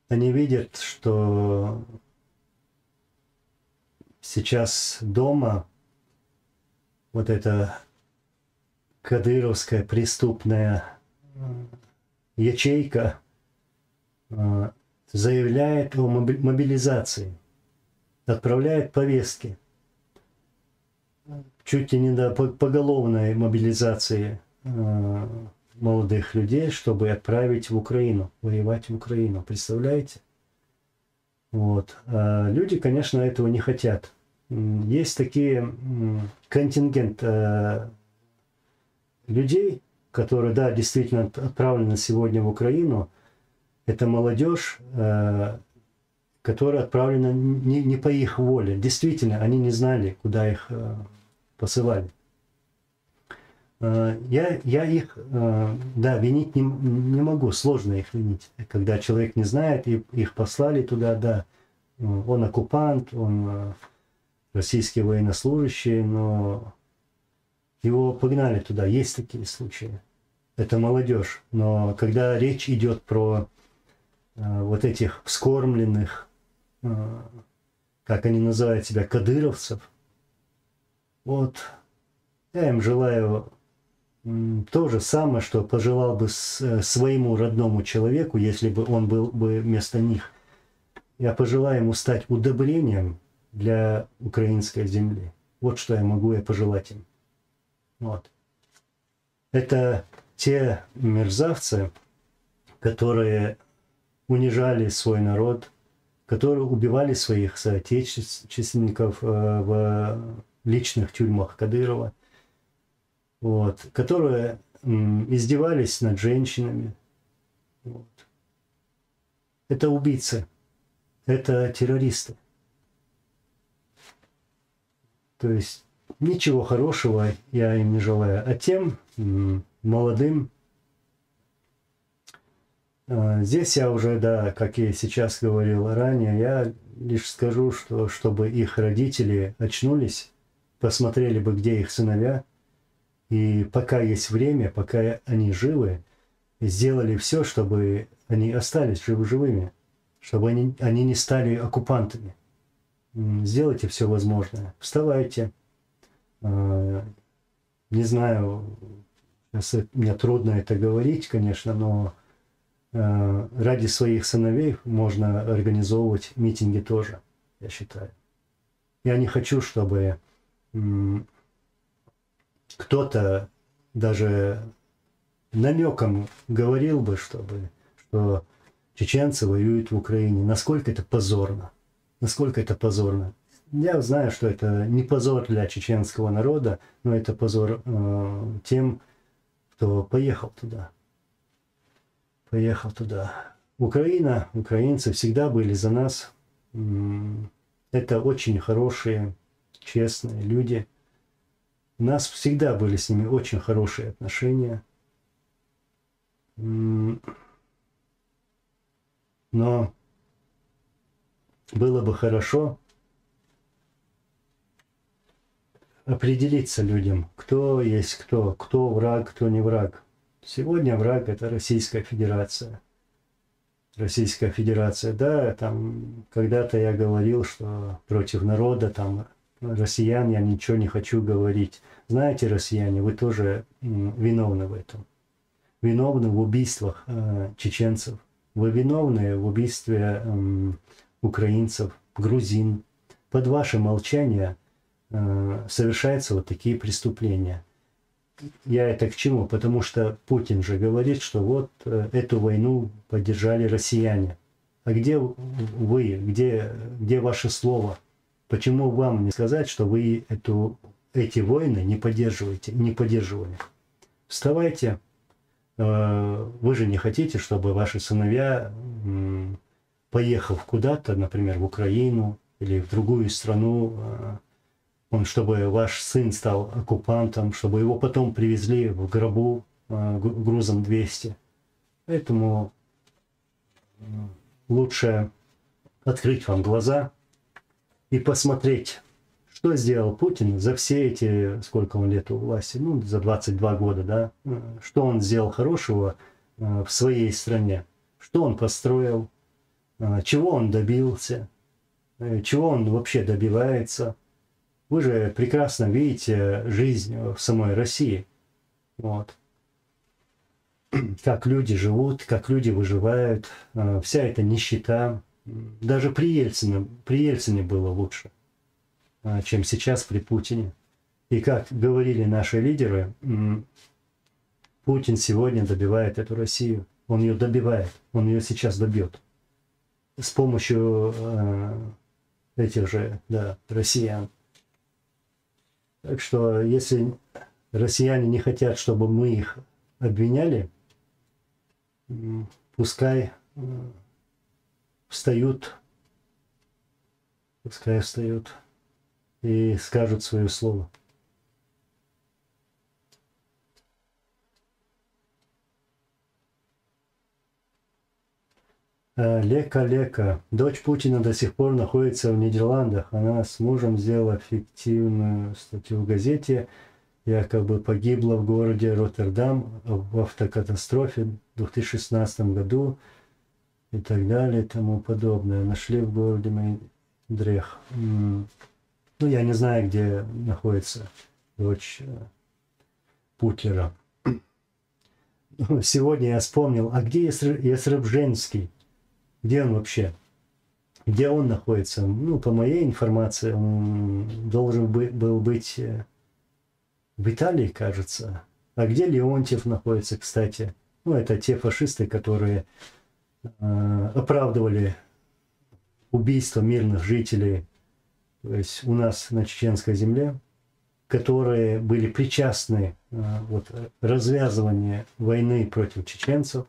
они видят, что сейчас дома вот эта кадыровская преступная ячейка заявляет о мобилизации, отправляет повестки, чуть ли не до поголовной мобилизации молодых людей, чтобы отправить в Украину, воевать в Украину. Представляете? Вот. А люди, конечно, этого не хотят. Есть такие контингент людей, которые, да, действительно отправлены сегодня в Украину. Это молодежь, которая отправлена не по их воле. Действительно, они не знали, куда их посылали. Я их, да, винить не могу, сложно их винить. Когда человек не знает, и их послали туда, да, он оккупант, он российский военнослужащий, но его погнали туда. Есть такие случаи. Это молодежь. Но когда речь идет про вот этих вскормленных, как они называют себя, кадыровцев, вот я им желаю то же самое, что пожелал бы своему родному человеку, если бы он был бы вместо них. Я пожелаю ему стать удобрением для украинской земли. Вот что я могу пожелать им. Вот. Это те мерзавцы, которые унижали свой народ, которые убивали своих соотечественников в личных тюрьмах Кадырова, вот, которые издевались над женщинами. Вот. Это убийцы, это террористы. То есть ничего хорошего я им не желаю. А тем молодым, здесь я уже, да, как я сейчас говорил ранее, я лишь скажу, что чтобы их родители очнулись, посмотрели бы, где их сыновья, и пока есть время, пока они живы, сделали все, чтобы они остались живыми, чтобы они не стали оккупантами. Сделайте все возможное. Вставайте. Не знаю, мне трудно это говорить, конечно, но ради своих сыновей можно организовывать митинги тоже, я считаю. Я не хочу, чтобы кто-то даже намеком говорил бы, что чеченцы воюют в Украине. Насколько это позорно. Насколько это позорно. Я знаю, что это не позор для чеченского народа, но это позор тем, кто поехал туда. Поехал туда. Украина, украинцы всегда были за нас. Это очень хорошие, честные люди. У нас всегда были с ними очень хорошие отношения. Но было бы хорошо определиться людям, кто есть кто враг, кто не враг. Сегодня враг – это Российская Федерация. Российская Федерация, да, там когда-то я говорил, что против народа, там, россиян, я ничего не хочу говорить. Знаете, россияне, вы тоже виновны в этом. Виновны в убийствах чеченцев. Вы виновны в убийстве украинцев, грузин. Под ваше молчание совершаются вот такие преступления. Я это к чему? Потому что Путин же говорит, что вот эту войну поддержали россияне. А где вы? Где ваше слово? Почему вам не сказать, что вы эти войны не поддерживаете, не поддерживали? Вставайте. Вы же не хотите, чтобы ваши сыновья, поехав куда-то, например, в Украину или в другую страну, чтобы ваш сын стал оккупантом, чтобы его потом привезли в гробу грузом 200. Поэтому лучше открыть вам глаза и посмотреть, что сделал Путин за все эти, сколько он лет у власти, ну, за 22 года, да, что он сделал хорошего в своей стране, что он построил, чего он добился, чего он вообще добивается. Вы же прекрасно видите жизнь в самой России. Вот. как люди живут, как люди выживают, вся эта нищета. Даже при Ельцине было лучше, чем сейчас при Путине. И как говорили наши лидеры, Путин сегодня добивает эту Россию. Он ее добивает, он ее сейчас добьет. С помощью этих же россиян. Так что, если россияне не хотят, чтобы мы их обвиняли, пускай встают и скажут свое слово. Лека. Дочь Путина до сих пор находится в Нидерландах. Она с мужем сделала фиктивную статью в газете. Якобы погибла в городе Роттердам в автокатастрофе в 2016 году и так далее и тому подобное. Нашли в городе Мейдрех. Ну, я не знаю, где находится дочь Путлера. Сегодня я вспомнил, а где Ясребженский? Где он вообще? Где он находится? Ну, по моей информации, он должен был быть в Италии, кажется. А где Леонтьев находится, кстати? Ну, это те фашисты, которые оправдывали убийство мирных жителей, то есть у нас на чеченской земле, которые были причастны развязыванию войны против чеченцев.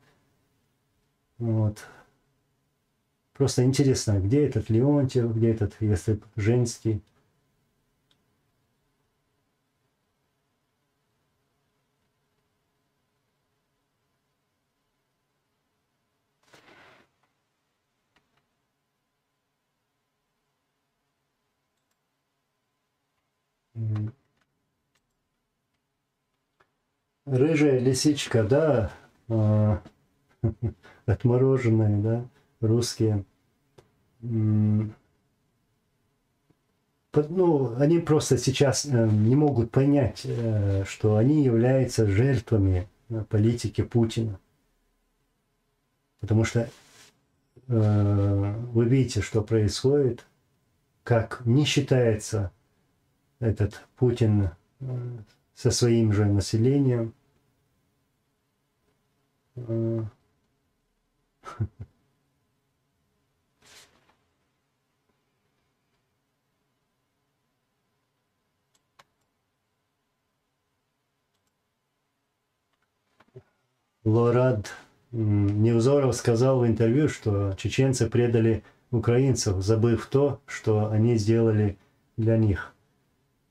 Вот. Просто интересно, где этот Леонтьев, где этот Ясребженский. Рыжая лисичка, да, отмороженные, да, русские. Ну, они просто сейчас не могут понять, что они являются жертвами политики Путина. Потому что вы видите, что происходит, как не считается этот Путин со своим же населением. Лорад Невзоров сказал в интервью, что чеченцы предали украинцев, забыв то, что они сделали для них.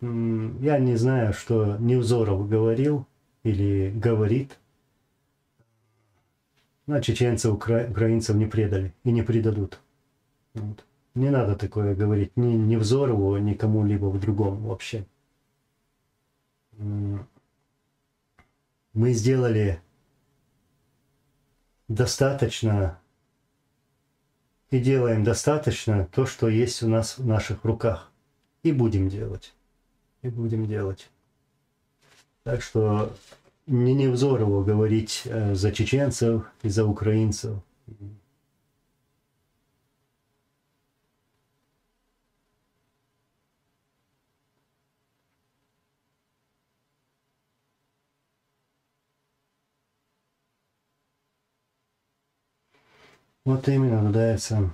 Я не знаю, что Невзоров говорил или говорит. Но чеченцы украинцев не предали и не предадут. Вот. Не надо такое говорить ни Невзорову, ни кому-либо в другом вообще. Мы сделали достаточно и делаем достаточно то, что есть у нас в наших руках. И будем делать. И будем делать. Так что не Невзорову говорить за чеченцев и за украинцев. Вот именно, нуждается.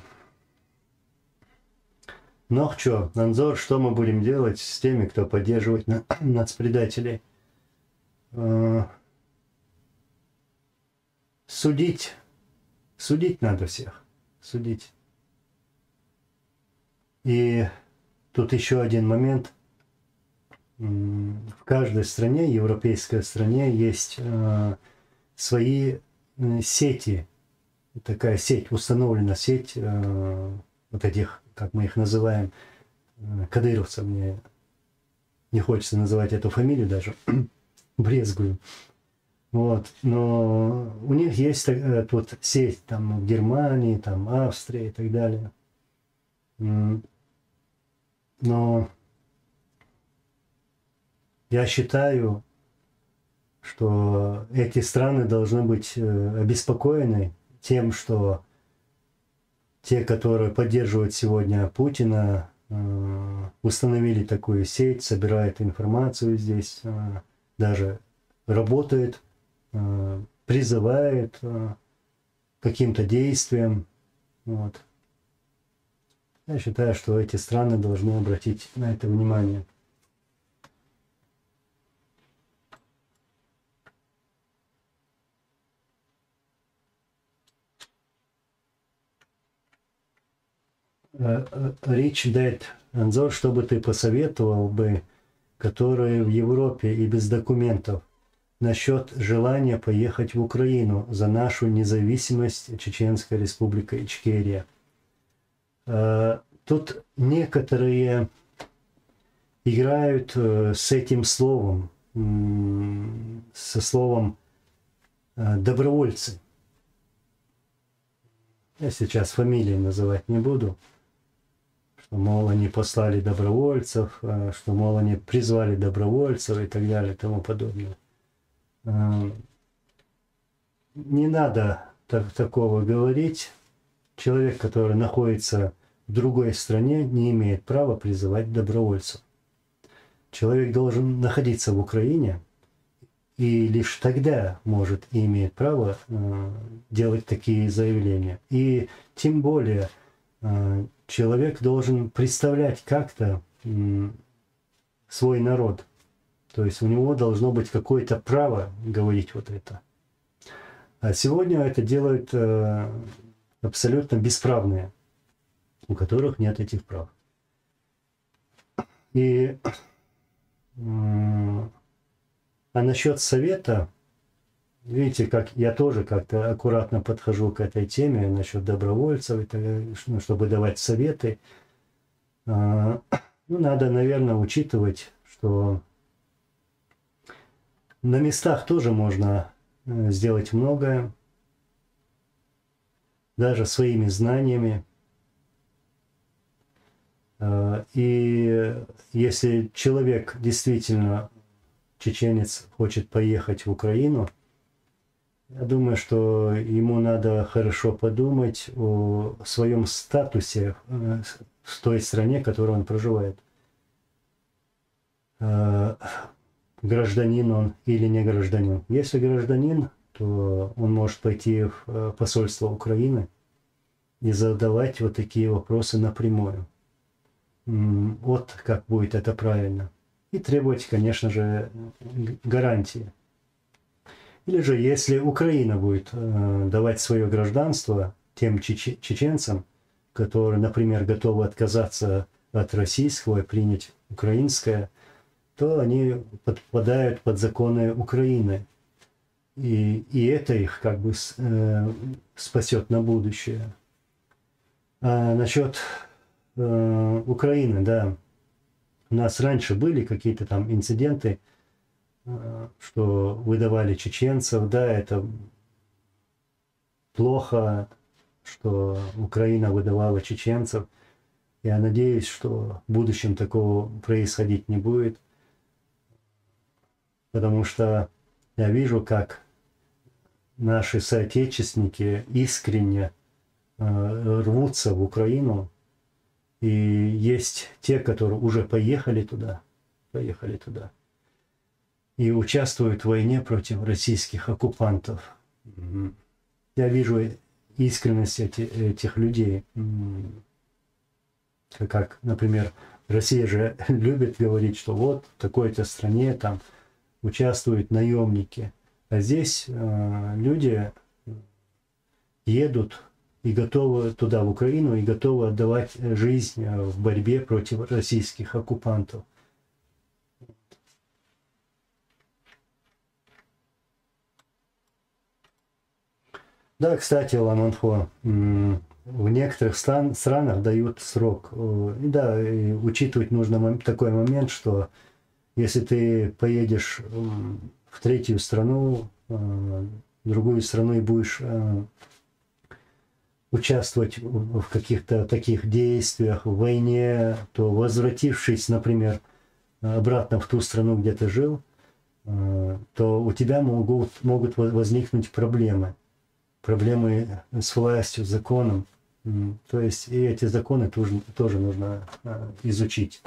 Но что, Анзор, что мы будем делать с теми, кто поддерживает нацпредателей? Судить. Судить надо всех. Судить. И тут еще один момент. В каждой стране, европейской стране, есть свои сети. Такая сеть, установлена сеть вот этих, как мы их называем, кадыровцев. Мне не хочется называть эту фамилию даже, брезгую. Вот. Но у них есть тут сеть там в Германии, там Австрии и так далее. Но я считаю, что эти страны должны быть обеспокоены тем, что те, которые поддерживают сегодня Путина, установили такую сеть, собирают информацию здесь, даже работает, призывает к каким-то действиям. Вот. Я считаю, что эти страны должны обратить на это внимание. Rich Dad, Анзор, что бы ты посоветовал бы, которые в Европе и без документов, насчет желания поехать в Украину за нашу независимость Чеченской Республики Ичкерия? Тут некоторые играют с этим словом, со словом добровольцы. Я сейчас фамилии называть не буду, что, мол, они послали добровольцев, что, мол, они призвали добровольцев и так далее и тому подобное. Не надо такого говорить. Человек, который находится в другой стране, не имеет права призывать добровольцев. Человек должен находиться в Украине, и лишь тогда может и имеет право делать такие заявления. И тем более человек должен представлять как-то свой народ. То есть у него должно быть какое-то право говорить вот это. А сегодня это делают абсолютно бесправные, у которых нет этих прав. И а насчет совета, видите, как я тоже как-то аккуратно подхожу к этой теме насчет добровольцев, чтобы давать советы. Ну, надо, наверное, учитывать, что на местах тоже можно сделать многое, даже своими знаниями. И если человек действительно, чеченец, хочет поехать в Украину, я думаю, что ему надо хорошо подумать о своем статусе в той стране, в которой он проживает. Гражданин он или не гражданин. Если гражданин, то он может пойти в посольство Украины и задавать вот такие вопросы напрямую. Вот как будет это правильно. И требовать, конечно же, гарантии. Или же, если Украина будет давать свое гражданство тем чеченцам, которые, например, готовы отказаться от российского и принять украинское, то они подпадают под законы Украины. И это их как бы спасет на будущее. А насчет Украины, да, у нас раньше были какие-то там инциденты, что выдавали чеченцев, да, это плохо, что Украина выдавала чеченцев. Я надеюсь, что в будущем такого происходить не будет, потому что я вижу, как наши соотечественники искренне рвутся в Украину, и есть те, которые уже поехали туда, и участвуют в войне против российских оккупантов. Я вижу искренность этих людей. Как, например, Россия же любит говорить, что вот в такой-то стране там участвуют наемники. А здесь люди едут и готовы туда, в Украину, и готовы отдавать жизнь в борьбе против российских оккупантов. Да, кстати, Ламанхо, в некоторых странах дают срок. И да, и учитывать нужно такой момент, что если ты поедешь в третью страну, в другую страну и будешь участвовать в каких-то таких действиях, в войне, то, возвратившись, например, обратно в ту страну, где ты жил, то у тебя могут возникнуть проблемы с властью, с законом. То есть и эти законы тоже нужно изучить.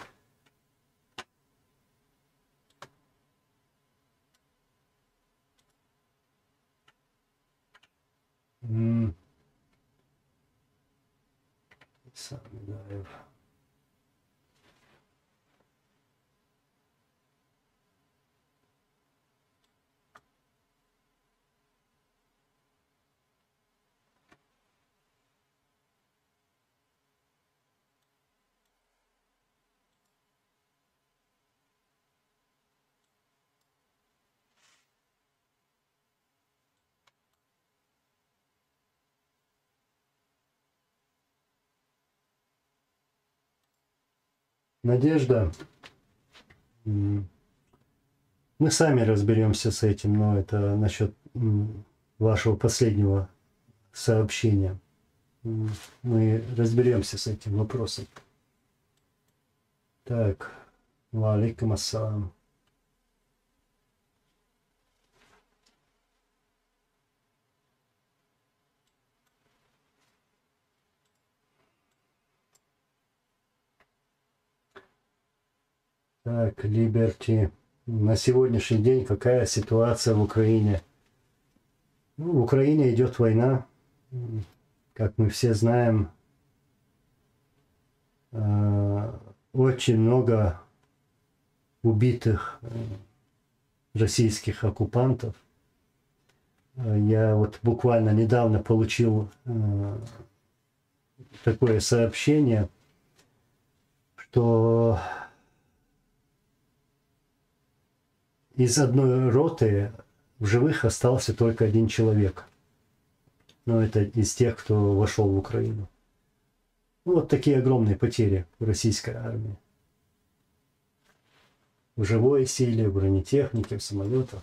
Надежда, мы сами разберемся с этим, но это насчет вашего последнего сообщения. Мы разберемся с этим вопросом. Так, ва алейкум ассалам. Так, Liberty. На сегодняшний день какая ситуация в Украине? Ну, в Украине идет война, как мы все знаем. Очень много убитых российских оккупантов. Я вот буквально недавно получил такое сообщение, что из одной роты в живых остался только один человек. Но это из тех, кто вошел в Украину. Ну, вот такие огромные потери в российской армии. В живой силе, в бронетехнике, в самолетах.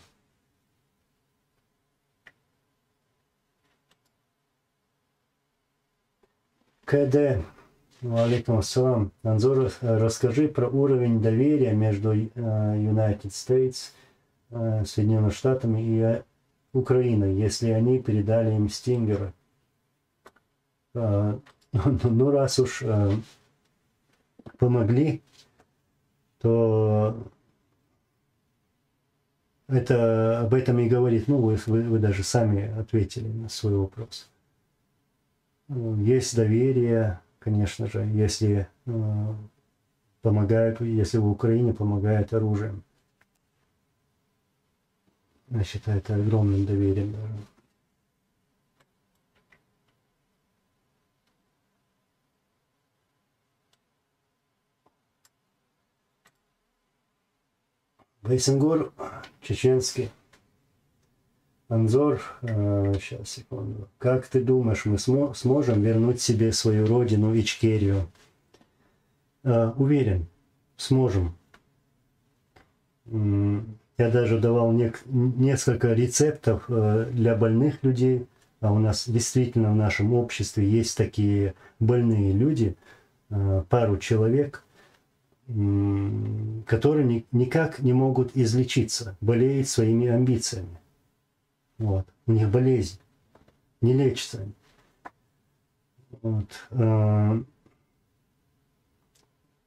КД. Алейкум ассалам. Анзор, расскажи про уровень доверия между United States, Соединенными Штатами и Украиной, если они передали им стингеры. Ну, раз уж помогли, то это об этом и говорит. Ну, вы даже сами ответили на свой вопрос. Есть доверие, конечно же, если помогают, если в Украине помогают оружием. Я считаю, это огромным доверием даже. Байсенгур, чеченский. Анзор, сейчас, секунду. Как ты думаешь, мы сможем вернуть себе свою родину, Ичкерию? Уверен, сможем. Я даже давал несколько рецептов для больных людей. А у нас действительно в нашем обществе есть такие больные люди, пару человек, которые никак не могут излечиться, болеют своими амбициями. Вот. У них болезнь, не лечится. Вот.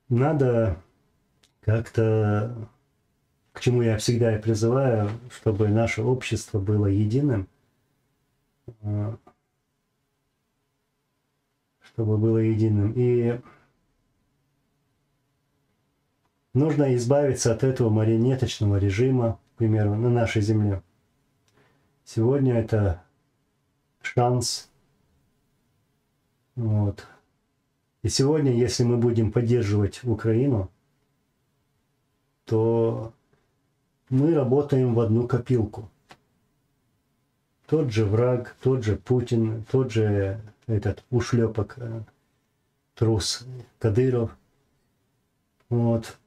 Надо как-то, к чему я всегда и призываю, чтобы наше общество было единым, чтобы было единым. И нужно избавиться от этого марионеточного режима, к примеру, на нашей земле. Сегодня это шанс. Вот. И сегодня, если мы будем поддерживать Украину, то мы работаем в одну копилку. Тот же враг, тот же Путин, тот же этот ушлепок, трус Кадыров. Вот.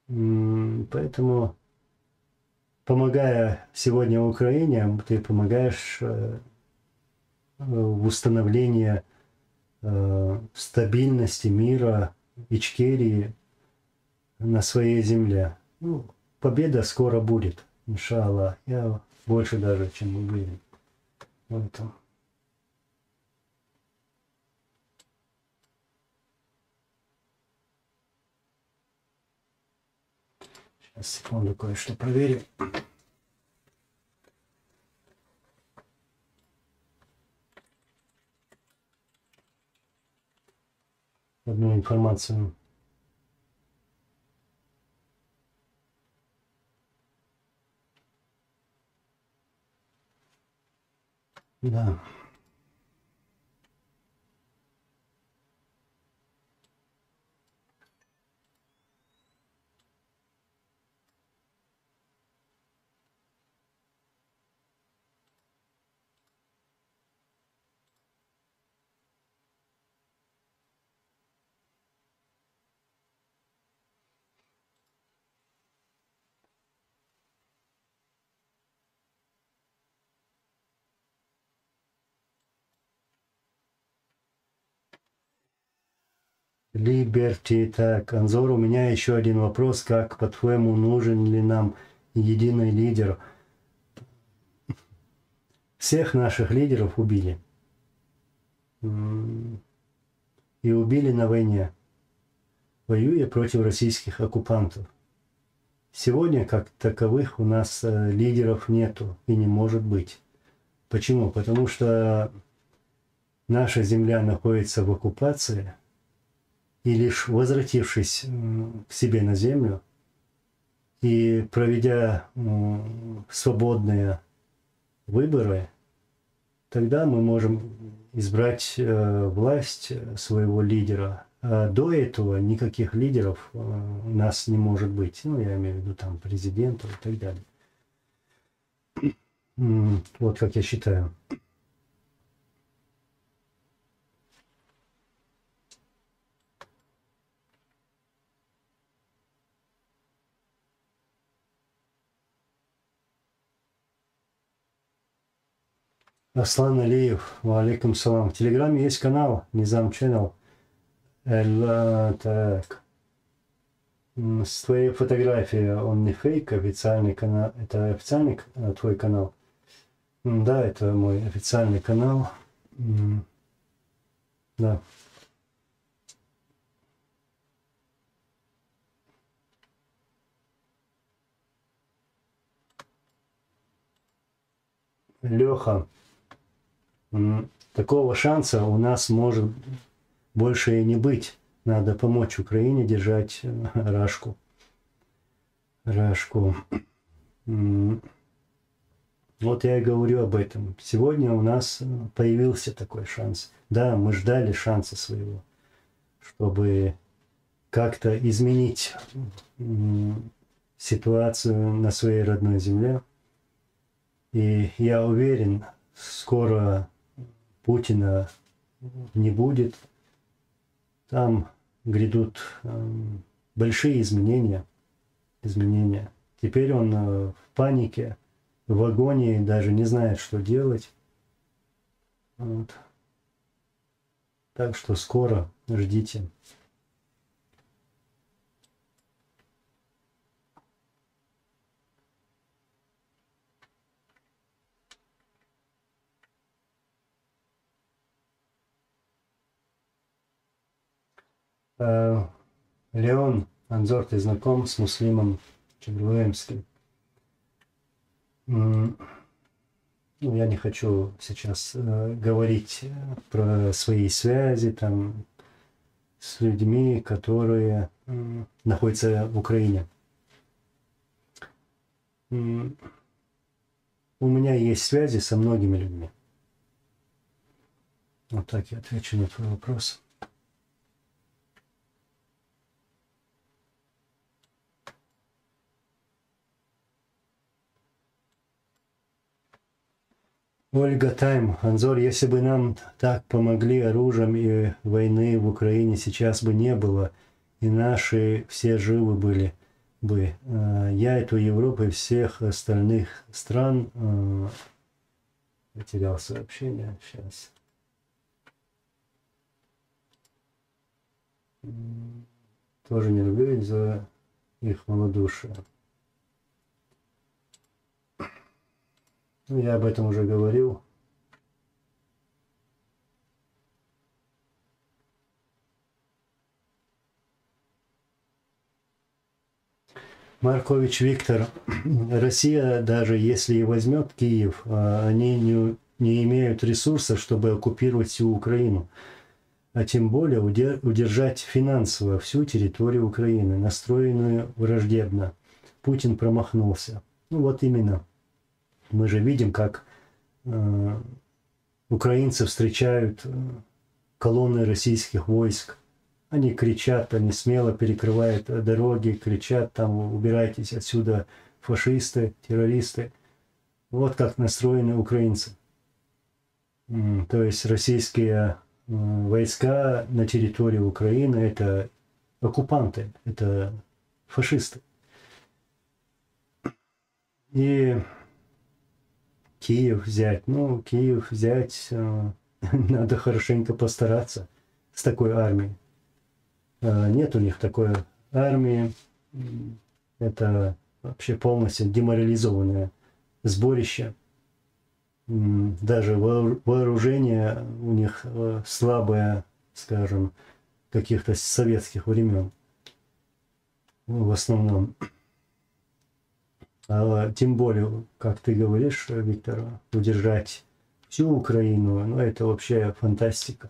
Поэтому, помогая сегодня Украине, ты помогаешь в установлении стабильности мира Ичкерии, на своей земле. Ну, победа скоро будет, иншаллах. Я больше даже, чем уверен в этом. Сейчас, секунду, кое-что проверим. Одну информацию. Да. Либерти. Так, Анзор, у меня еще один вопрос. Как, по-твоему, нужен ли нам единый лидер? Всех наших лидеров убили. И убили на войне, воюя против российских оккупантов. Сегодня, как таковых, у нас лидеров нету и не может быть. Почему? Потому что наша земля находится в оккупации, и лишь возвратившись к себе на землю и проведя свободные выборы, тогда мы можем избрать власть своего лидера. А до этого никаких лидеров у нас не может быть. Ну, я имею в виду там президентов и так далее. Вот как я считаю. Аслан Алиев, валейкум салам. В Телеграме есть канал, Низам Channel. Так. С твоей фотографией он не фейк, официальный канал. Это официальный твой канал? Да, это мой официальный канал. Да. Леха, такого шанса у нас может больше и не быть. Надо помочь Украине держать Рашку. Вот я и говорю об этом. Сегодня у нас появился такой шанс. Да, мы ждали шанса своего, чтобы как-то изменить ситуацию на своей родной земле. И я уверен, скоро Путина не будет. Там грядут большие изменения. Теперь он в панике, в агонии, даже не знает, что делать. Вот. Так что скоро ждите. Леон, Анзор, ты знаком с Муслимом Чебруемским? Ну, я не хочу сейчас говорить про свои связи там с людьми, которые находятся в Украине. У меня есть связи со многими людьми. Вот так я отвечу на твой вопрос. Ольга Тайм, Анзор, если бы нам так помогли оружием и войны в Украине сейчас бы не было, и наши все живы были бы. Я эту Европу и всех остальных стран потерял сообщение. Сейчас. Тоже не люблю из-за их малодушие. Ну, я об этом уже говорил. Маркович Виктор. Россия, даже если и возьмет Киев, они не имеют ресурсов, чтобы оккупировать всю Украину, а тем более удержать финансово всю территорию Украины, настроенную враждебно. Путин промахнулся. Ну вот именно. Мы же видим, как украинцы встречают колонны российских войск. Они кричат, они смело перекрывают дороги, кричат там: убирайтесь отсюда, фашисты, террористы. Вот как настроены украинцы. То есть российские войска на территории Украины – это оккупанты, это фашисты. И Киев взять, ну, Киев взять надо хорошенько постараться с такой армией. Нет у них такой армии, это вообще полностью деморализованное сборище. Даже вооружение у них слабое, скажем, каких-то советских времен в основном. А тем более, как ты говоришь, Виктор, удержать всю Украину, ну это вообще фантастика.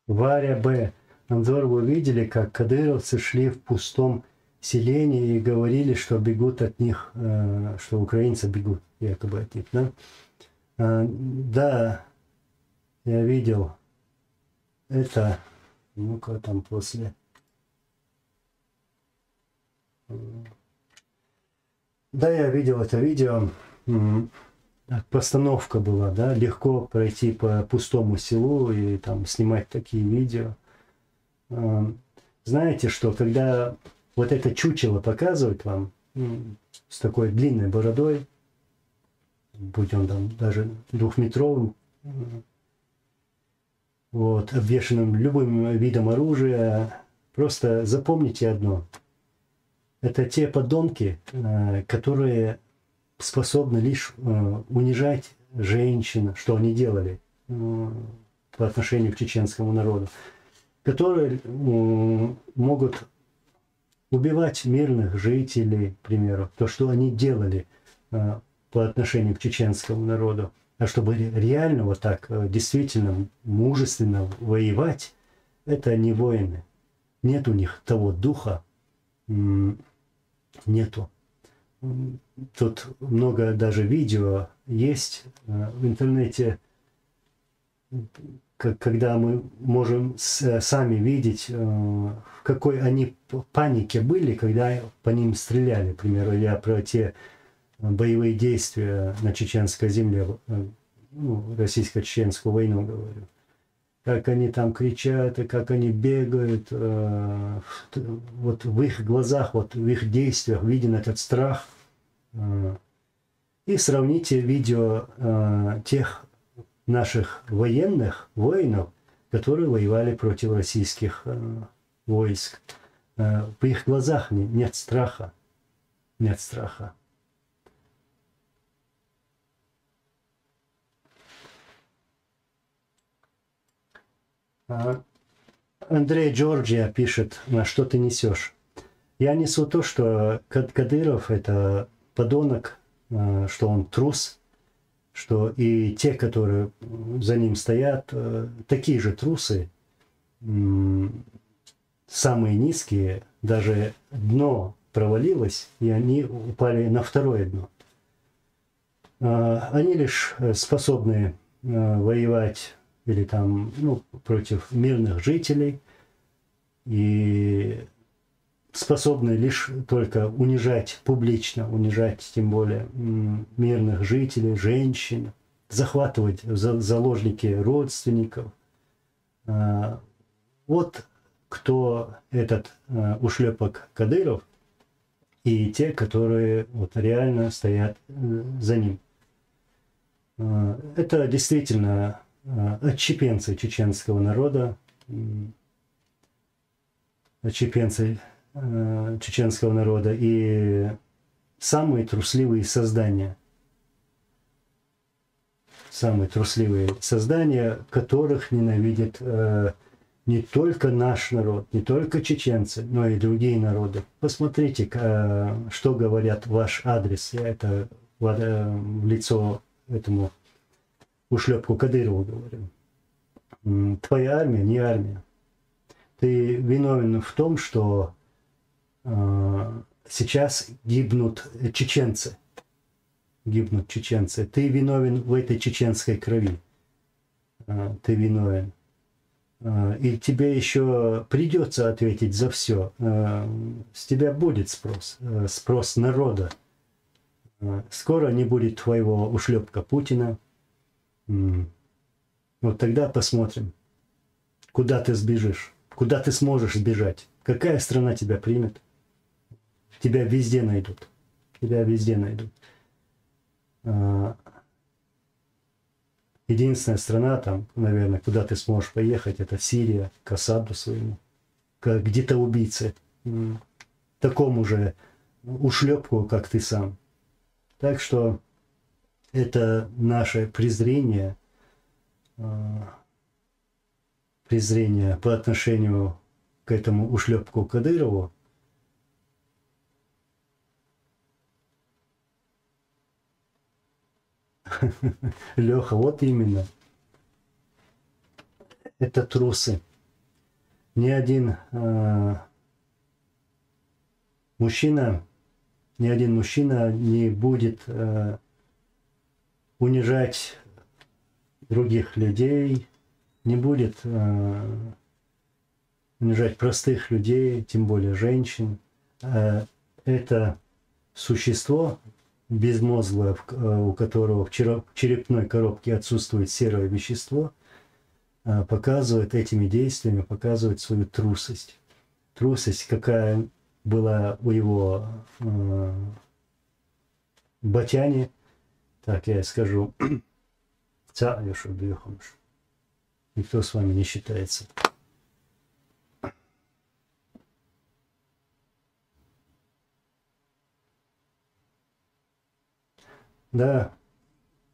Варя Б. Анзор, вы видели, как кадыровцы шли в пустом селении и говорили, что бегут от них, что украинцы бегут якобы от них, да? Да, я видел это, ну-ка там после. Да, я видел это видео. Постановка была, да, легко пройти по пустому селу и там снимать такие видео. Знаете что, когда вот это чучело показывают вам с такой длинной бородой, будь он там даже 2-метровым, вот, обвешенным любым видом оружия, просто запомните одно. Это те подонки, которые способны лишь унижать женщин, что они делали по отношению к чеченскому народу, которые могут убивать мирных жителей, к примеру, то, что они делали по отношению к чеченскому народу. А чтобы реально вот так действительно мужественно воевать, это не воины. Нет у них того духа, нету. Тут много даже видео есть в интернете, когда мы можем сами видеть, в какой они панике были, когда по ним стреляли. К примеру, я про те боевые действия на чеченской земле, ну, российско-чеченскую войну говорю. Как они там кричат, и как они бегают. Вот в их глазах, вот в их действиях виден этот страх. И сравните видео тех наших военных, воинов, которые воевали против российских войск. В их глазах нет страха. Нет страха. А, Андрей Джорджия пишет, на что ты несешь. Я несу то, что Кадыров это подонок, что он трус, что и те, которые за ним стоят, такие же трусы, самые низкие, даже дно провалилось, и они упали на второе дно. Они лишь способны воевать или там, ну, против мирных жителей и способны лишь только унижать, публично унижать, тем более мирных жителей, женщин, захватывать в заложники родственников. Вот кто этот ушлепок Кадыров и те, которые вот реально стоят за ним. Это действительно отщепенцы чеченского народа, отщепенцы чеченского народа и самые трусливые создания, которых ненавидит не только наш народ, не только чеченцы, но и другие народы. Посмотрите, что говорят в ваш адрес. Я это в лицо этому ушлепку Кадырову говорю. Твоя армия не армия. Ты виновен в том, что сейчас гибнут чеченцы. Ты виновен в этой чеченской крови. Ты виновен. И тебе еще придется ответить за все. С тебя будет спрос народа. Скоро не будет твоего ушлепка Путина. Вот тогда посмотрим, куда ты сбежишь, куда ты сможешь сбежать, какая страна тебя примет. Тебя везде найдут. Единственная страна там, наверное, куда ты сможешь поехать, это Сирия, к Асаду своему, где-то убийце, такому же ушлепку, как ты сам. Так что это наше презрение по отношению к этому ушлепку Кадырову. Леха, вот именно. Это трусы. Ни один мужчина не будет унижать других людей, не будет унижать простых людей, тем более женщин. Это существо безмозглое, у которого в черепной коробке отсутствует серое вещество, показывает этими действиями, показывает свою трусость. Трусость, какая была у его батяни, так я скажу, никто с вами не считается. Да,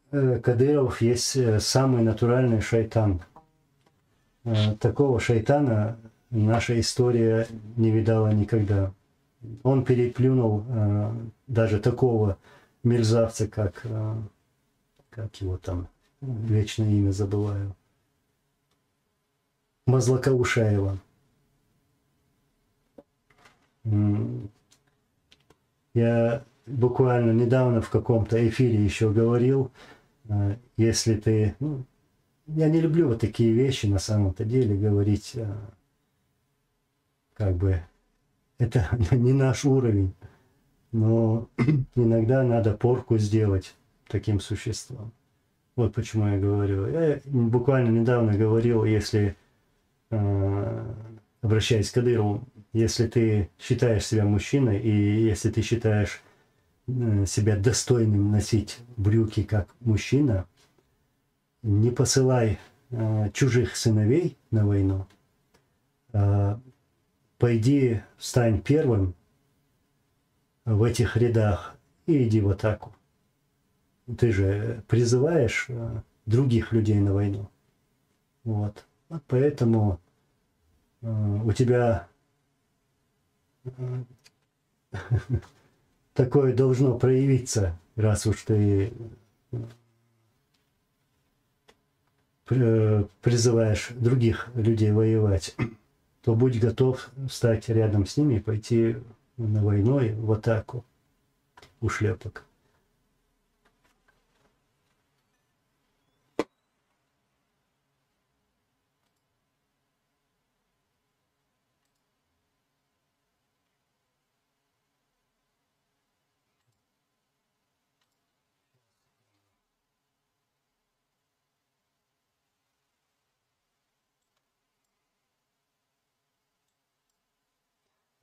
Кадыров есть самый натуральный шайтан. Такого шайтана наша история не видала никогда. Он переплюнул даже такого мерзавца, как его там, вечное имя забываю, Мазлакаушаева. Я буквально недавно в каком-то эфире еще говорил, если ты... я не люблю вот такие вещи на самом-то деле говорить, как бы это не наш уровень, но иногда надо порку сделать таким существам. Вот почему я говорю. Я буквально недавно говорил, если, обращаясь к Кадырову, если ты считаешь себя мужчиной и если ты считаешь себя достойным носить брюки как мужчина, не посылай чужих сыновей на войну, пойди, встань первым в этих рядах и иди в атаку. Ты же призываешь других людей на войну. Вот. Вот поэтому у тебя такое должно проявиться, раз уж ты призываешь других людей воевать, то будь готов стать рядом с ними и пойти на войну, в атаку у шлепок.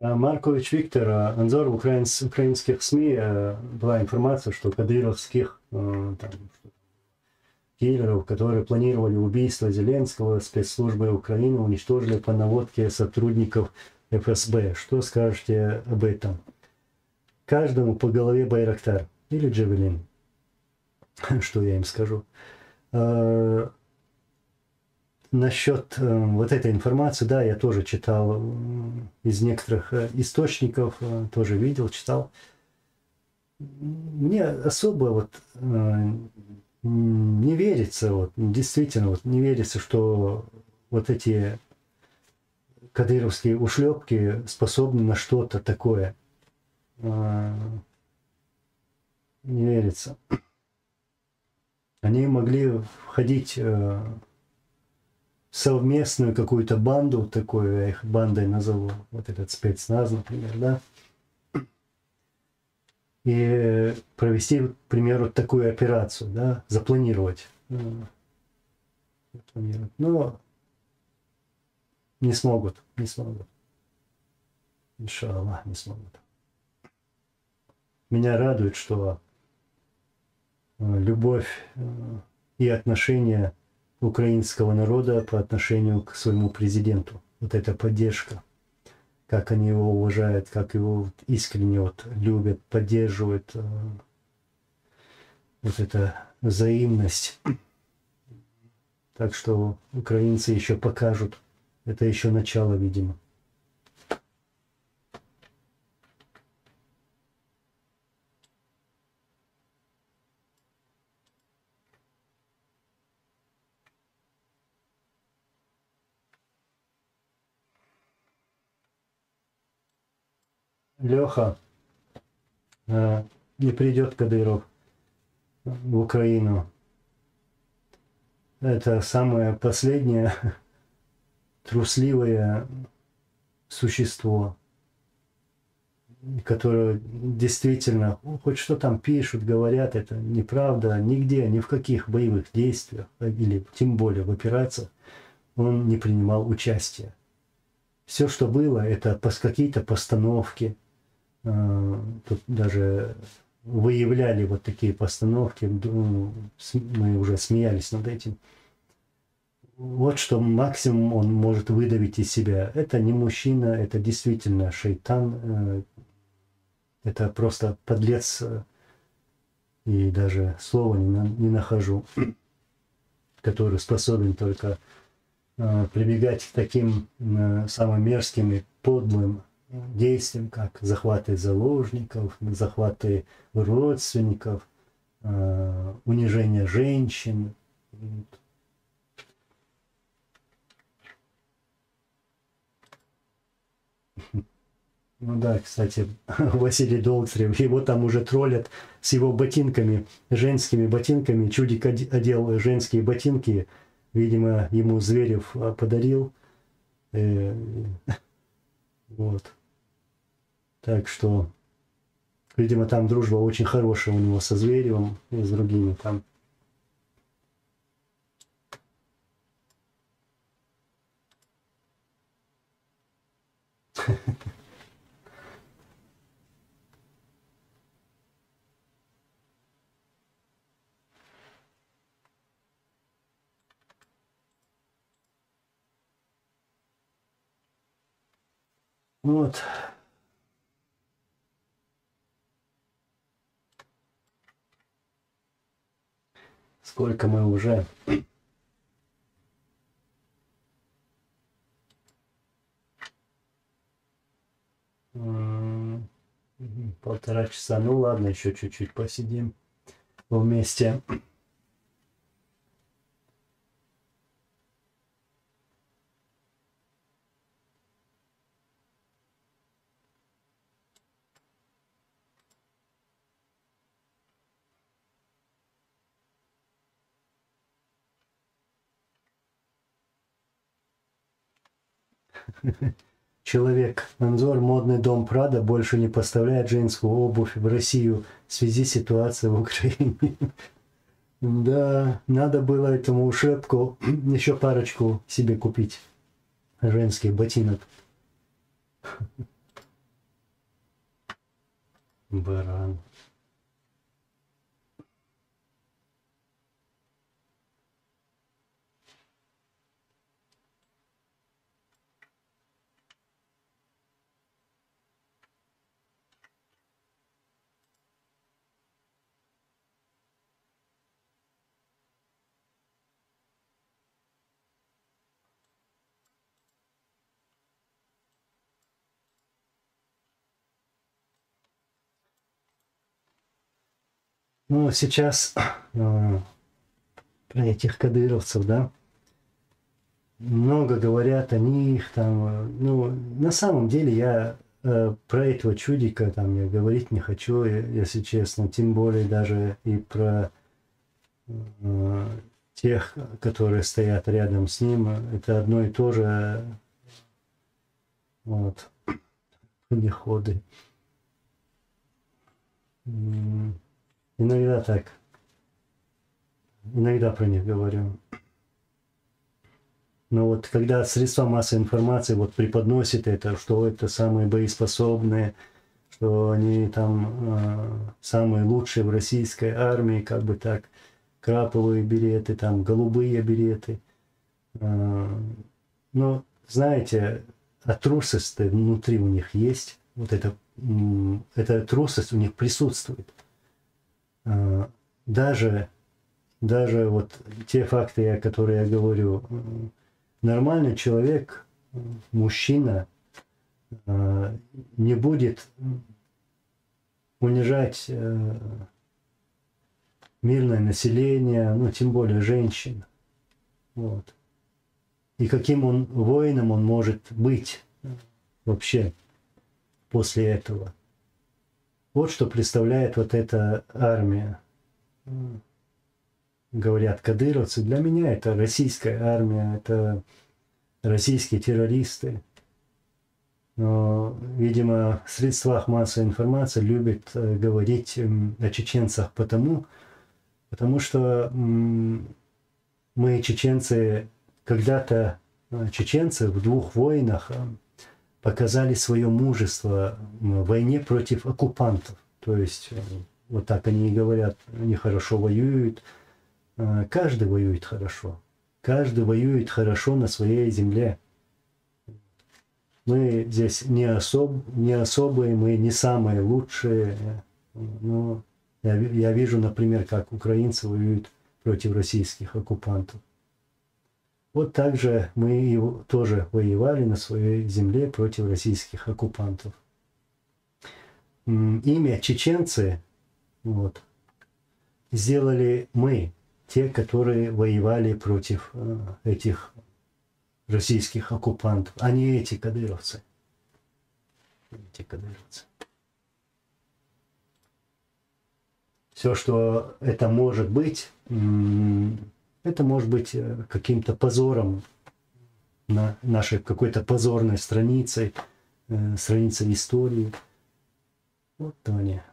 Маркович Виктор, Анзор, украинских СМИ была информация, что кадыровских там, киллеров, которые планировали убийство Зеленского, спецслужбы Украины уничтожили по наводке сотрудников ФСБ. Что скажете об этом? Каждому по голове Байрактар или Джавелин. Что я им скажу? Насчет вот этой информации, да, я тоже читал из некоторых источников, тоже видел, читал. Мне особо вот не верится, вот, действительно, вот, не верится, что вот эти кадыровские ушлепки способны на что-то такое. Не верится. Они могли входить в совместную какую-то банду, такую я их бандой назову, вот этот спецназ, например, да, и провести, к примеру, такую операцию, да, запланировать. Но не смогут. Иншаллах, не смогут. Меня радует, что любовь и отношение украинского народа по отношению к своему президенту. Вот эта поддержка. Как они его уважают, как его искренне вот любят, поддерживают. Вот эта взаимность. Так что украинцы еще покажут. Это еще начало, видимо. Леха, не придет Кадыров в Украину. Это самое последнее трусливое существо, которое действительно, хоть что там пишут, говорят, это неправда, нигде, ни в каких боевых действиях, или тем более в операциях, он не принимал участия. Все, что было, это какие-то постановки, тут даже выявляли вот такие постановки, мы уже смеялись над этим. Вот что максимум он может выдавить из себя. Это не мужчина, это действительно шайтан, это просто подлец, и даже слова не нахожу, который способен только прибегать к таким самым мерзким и подлым действиям, как захваты заложников, захваты родственников, унижение женщин. Ну да, кстати, Василий Долгцрев, его там уже троллят с его ботинками, женскими ботинками. Чудик одел женские ботинки, видимо, ему Зверев подарил. Вот. Так что, видимо, там дружба очень хорошая у него со Зверевым и с другими там. Вот. Сколько мы уже Полтора часа. Ну ладно, еще чуть-чуть посидим вместе. Человек. Анзор, модный дом Прада больше не поставляет женскую обувь в Россию в связи с ситуацией в Украине. Да, надо было этому ушепку еще парочку себе купить женских ботинок. Баран. Ну, сейчас про этих кадыровцев, да, много говорят о них, там, ну, на самом деле я про этого чудика там я говорить не хочу, если честно, тем более даже и про тех, которые стоят рядом с ним, это одно и то же, вот, переходы. Иногда так, иногда про них говорю. Но вот когда средства массовой информации вот преподносят это, что это самые боеспособные, что они там самые лучшие в российской армии, как бы так, краповые береты, там голубые береты. Но знаете, а трусость внутри у них есть, вот эта трусость у них присутствует. Даже вот те факты, которые я говорю, нормальный человек, мужчина, не будет унижать мирное население, ну, тем более женщин. Вот. И каким он воином он может быть вообще после этого. Вот что представляет вот эта армия. Говорят кадыровцы. Для меня это российская армия, это российские террористы. Но, видимо, в средствах массовой информации любят говорить о чеченцах потому что мы, чеченцы, когда-то чеченцы в двух войнах показали свое мужество в войне против оккупантов. То есть, вот так они и говорят, они хорошо воюют. Каждый воюет хорошо. Каждый воюет хорошо на своей земле. Мы здесь не особые, мы не самые лучшие. Но я вижу, например, как украинцы воюют против российских оккупантов. Вот так же мы тоже воевали на своей земле против российских оккупантов. Имя чеченцы вот, сделали мы, те, которые воевали против этих российских оккупантов, а не эти кадыровцы. Эти кадыровцы. Все, что это может быть каким-то позором на нашей какой-то позорной страницей, страницей истории. Вот Тоня.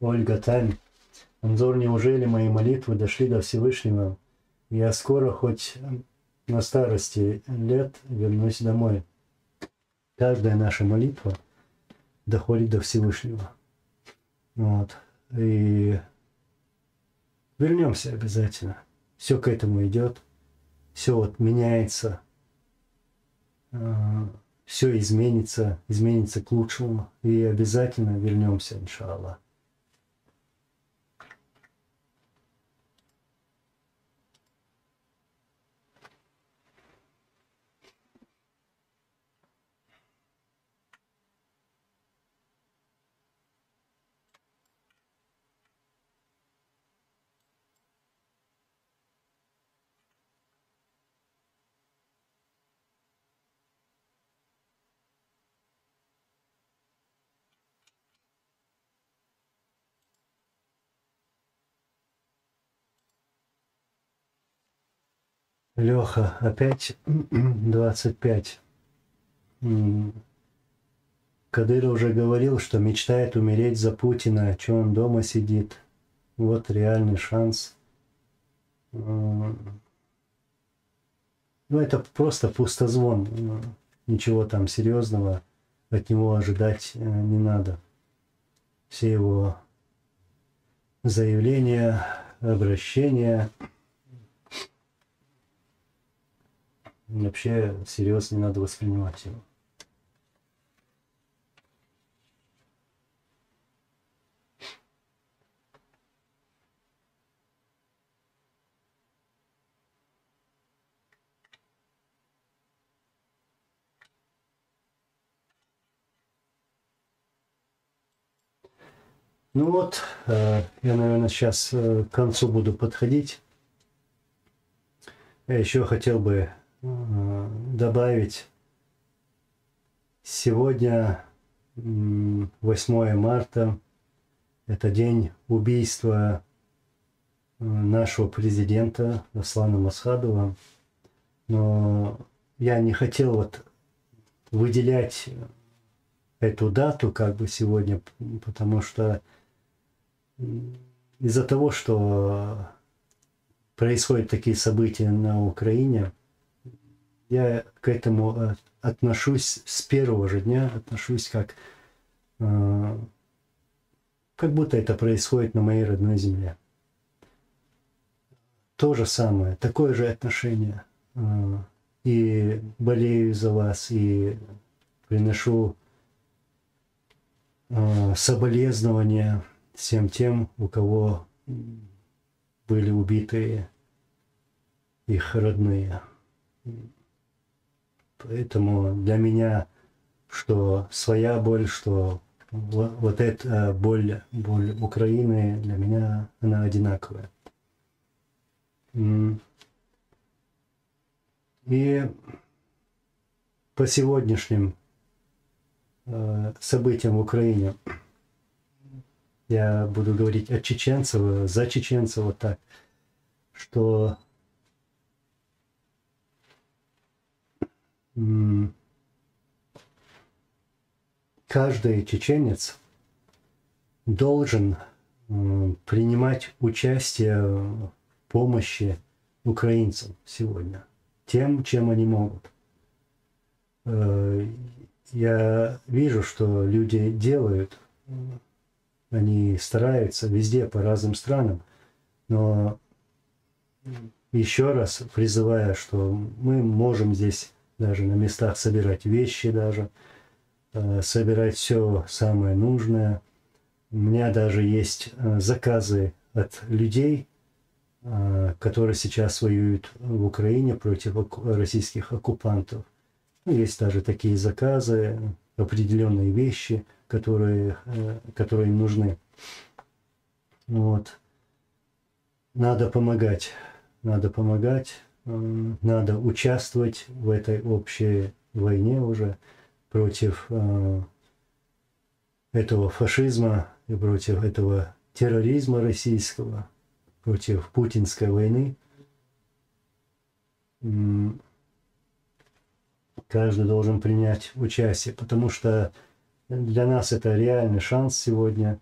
Ольга Тань. Анзор, неужели мои молитвы дошли до Всевышнего? Я скоро хоть на старости лет вернусь домой. Каждая наша молитва доходит до Всевышнего. Вот. И вернемся обязательно. Все к этому идет. Все вот меняется. Все изменится к лучшему. И обязательно вернемся, иншаллах. Леха, опять 25. Кадыров уже говорил, что мечтает умереть за Путина, что он дома сидит. Вот реальный шанс. Ну, это просто пустозвон. Ничего там серьезного от него ожидать не надо. Все его заявления, обращения вообще серьезно не надо воспринимать его. Ну вот, я, наверное, сейчас к концу буду подходить. Я еще хотел бы добавить. Сегодня 8 марта. Это день убийства нашего президента Аслана Масхадова. Но я не хотел вот выделять эту дату как бы сегодня, потому что из-за того, что происходят такие события на Украине, я к этому отношусь с первого же дня, отношусь как будто это происходит на моей родной земле. То же самое, такое же отношение. И болею за вас, и приношу соболезнования всем тем, у кого были убиты их родные. Поэтому для меня, что своя боль, что вот эта боль Украины, для меня она одинаковая. И по сегодняшним событиям в Украине я буду говорить о чеченцев, за чеченцев вот так, что каждый чеченец должен принимать участие в помощи украинцам сегодня, тем, чем они могут. Я вижу, что люди делают, они стараются везде, по разным странам, но еще раз призываю, что мы можем здесь даже на местах собирать вещи, даже собирать все самое нужное. У меня даже есть заказы от людей, которые сейчас воюют в Украине против российских оккупантов. Есть даже такие заказы, определенные вещи, которые им нужны. Вот. Надо помогать, надо участвовать в этой общей войне уже против этого фашизма и против этого терроризма российского, против путинской войны. Каждый должен принять участие, потому что для нас это реальный шанс сегодня,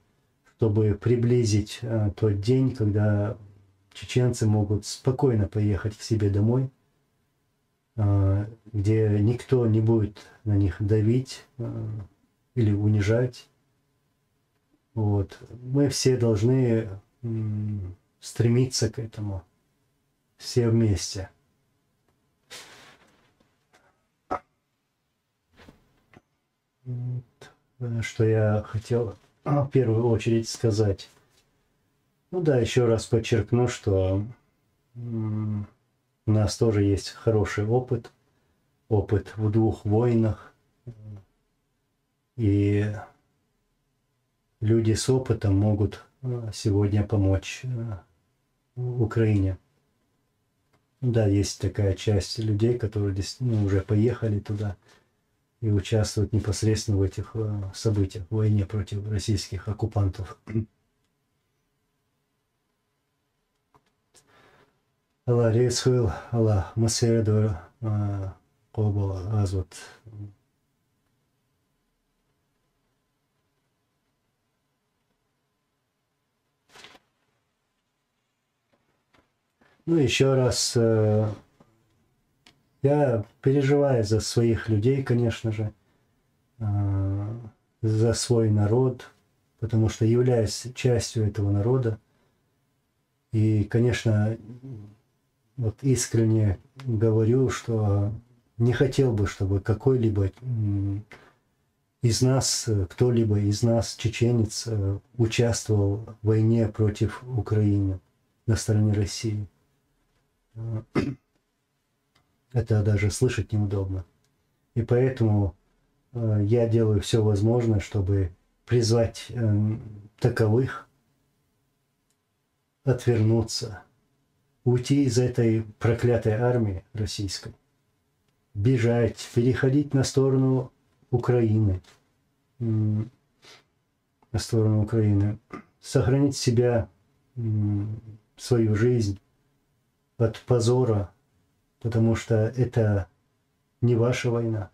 чтобы приблизить тот день, когда чеченцы могут спокойно поехать к себе домой, где никто не будет на них давить или унижать. Вот. Мы все должны стремиться к этому, все вместе. Что я хотел в первую очередь сказать. Ну да, еще раз подчеркну, что у нас тоже есть хороший опыт в 2 войнах. И люди с опытом могут сегодня помочь Украине. Да, есть такая часть людей, которые уже поехали туда и участвуют непосредственно в этих событиях, в войне против российских оккупантов. Алла рейсхуил, Алла масередор кобала азвот. Ну, еще раз, я переживаю за своих людей, конечно же, за свой народ, потому что являюсь частью этого народа. И, конечно, вот искренне говорю, что не хотел бы, чтобы какой-либо из нас, кто-либо из нас, чеченец, участвовал в войне против Украины на стороне России. Это даже слышать неудобно. И поэтому я делаю все возможное, чтобы призвать таковых отвернуться, уйти из этой проклятой армии российской, бежать, переходить на сторону Украины, сохранить себя, свою жизнь от позора, потому что это не ваша война.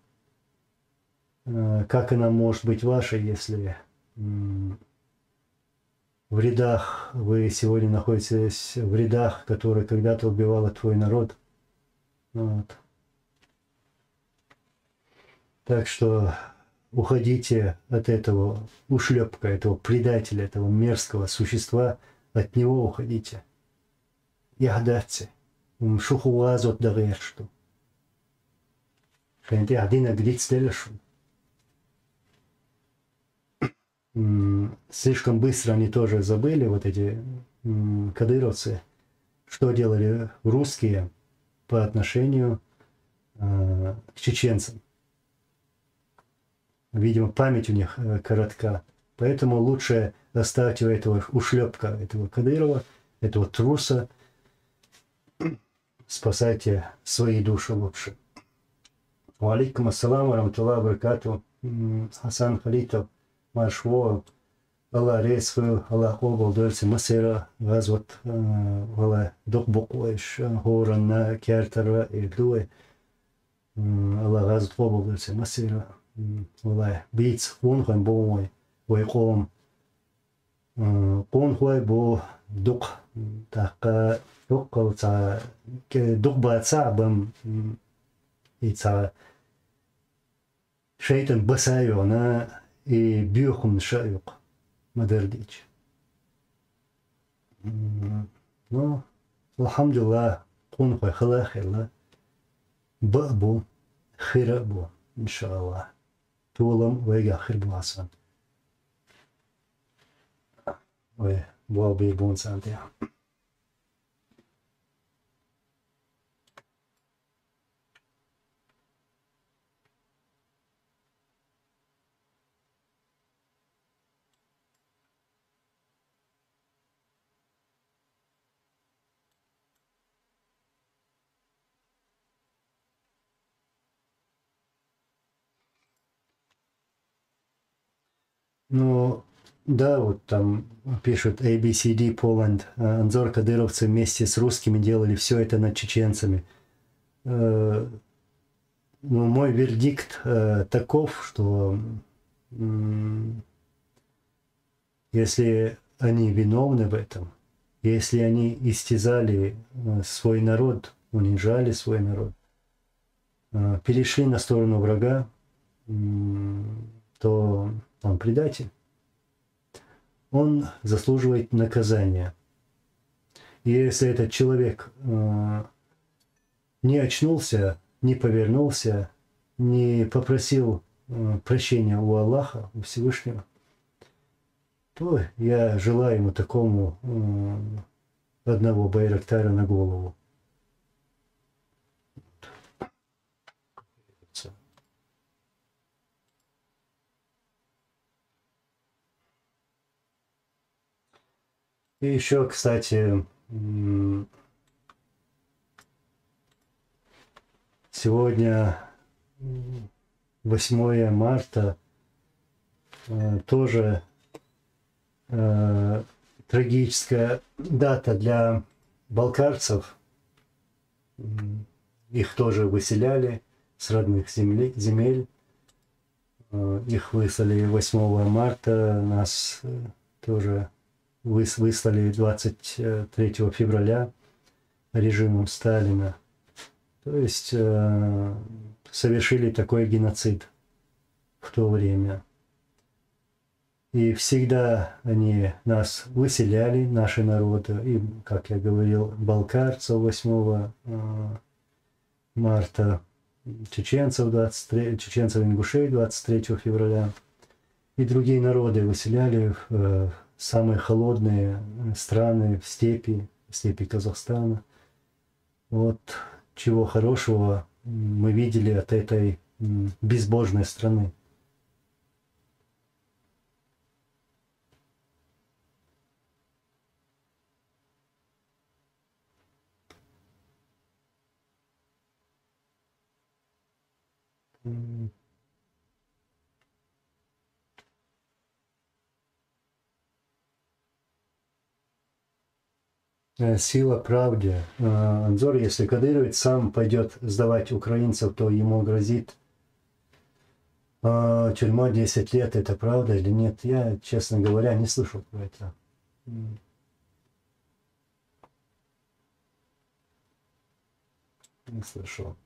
Как она может быть вашей, если в рядах, вы сегодня находитесь в рядах, которые когда-то убивала твой народ. Вот. Так что уходите от этого ушлепка, этого предателя, этого мерзкого существа, от него уходите. Яхдатся. Шухуазот дагершту. Шенте один агдит стелешу. Слишком быстро они тоже забыли, вот эти кадыровцы, что делали русские по отношению к чеченцам. Видимо, память у них коротка. Поэтому лучше оставьте этого ушлепка, этого Кадырова, этого труса. Спасайте свои души лучше. Валикум ассалам, рамтуллах, баракату. Хасан Халитов, маршво. Алла рейсфил, Алла обал дольце масера, газват, вала докбукуэш, хорана, кертара и дуэ. Алла газват обал дольце масера. Вала биц, хунхан бомой, вайком. Хунхуай бо дук, така дук ца, дук баца бам и ца шейтан басайо на и бюхун шаюк мадердич. Ну, алхамдулилlah, хунхуай халахилла, бабу, хирабу, иншаллах. Тулам вега хирбуасан. Ой, буалби бунсантия. Ну, да, вот там пишут ABCD Poland, Анзор кадыровцы вместе с русскими делали все это над чеченцами. Ну, мой вердикт таков, что если они виновны в этом, если они истязали свой народ, унижали свой народ, перешли на сторону врага, то он предатель. Он заслуживает наказания. И если этот человек не очнулся, не повернулся, не попросил прощения у Аллаха, у Всевышнего, то я желаю ему такому одного байрактара на голову. И еще, кстати, сегодня 8 марта тоже трагическая дата для балкарцев. Их тоже выселяли с родных земель. Их выслали 8 марта, нас тоже выслали 23 февраля режимом Сталина. То есть совершили такой геноцид в то время. И всегда они нас выселяли, наши народы, и, как я говорил, балкарцев 8 марта, чеченцев, ингушей 23 февраля, и другие народы выселяли в самые холодные страны, в степи Казахстана. Вот чего хорошего мы видели от этой безбожной страны. Сила правды. Анзор, если кадыровец сам пойдет сдавать украинцев, то ему грозит тюрьма 10 лет. Это правда или нет? Я, честно говоря, не слышал про это. Не слышал.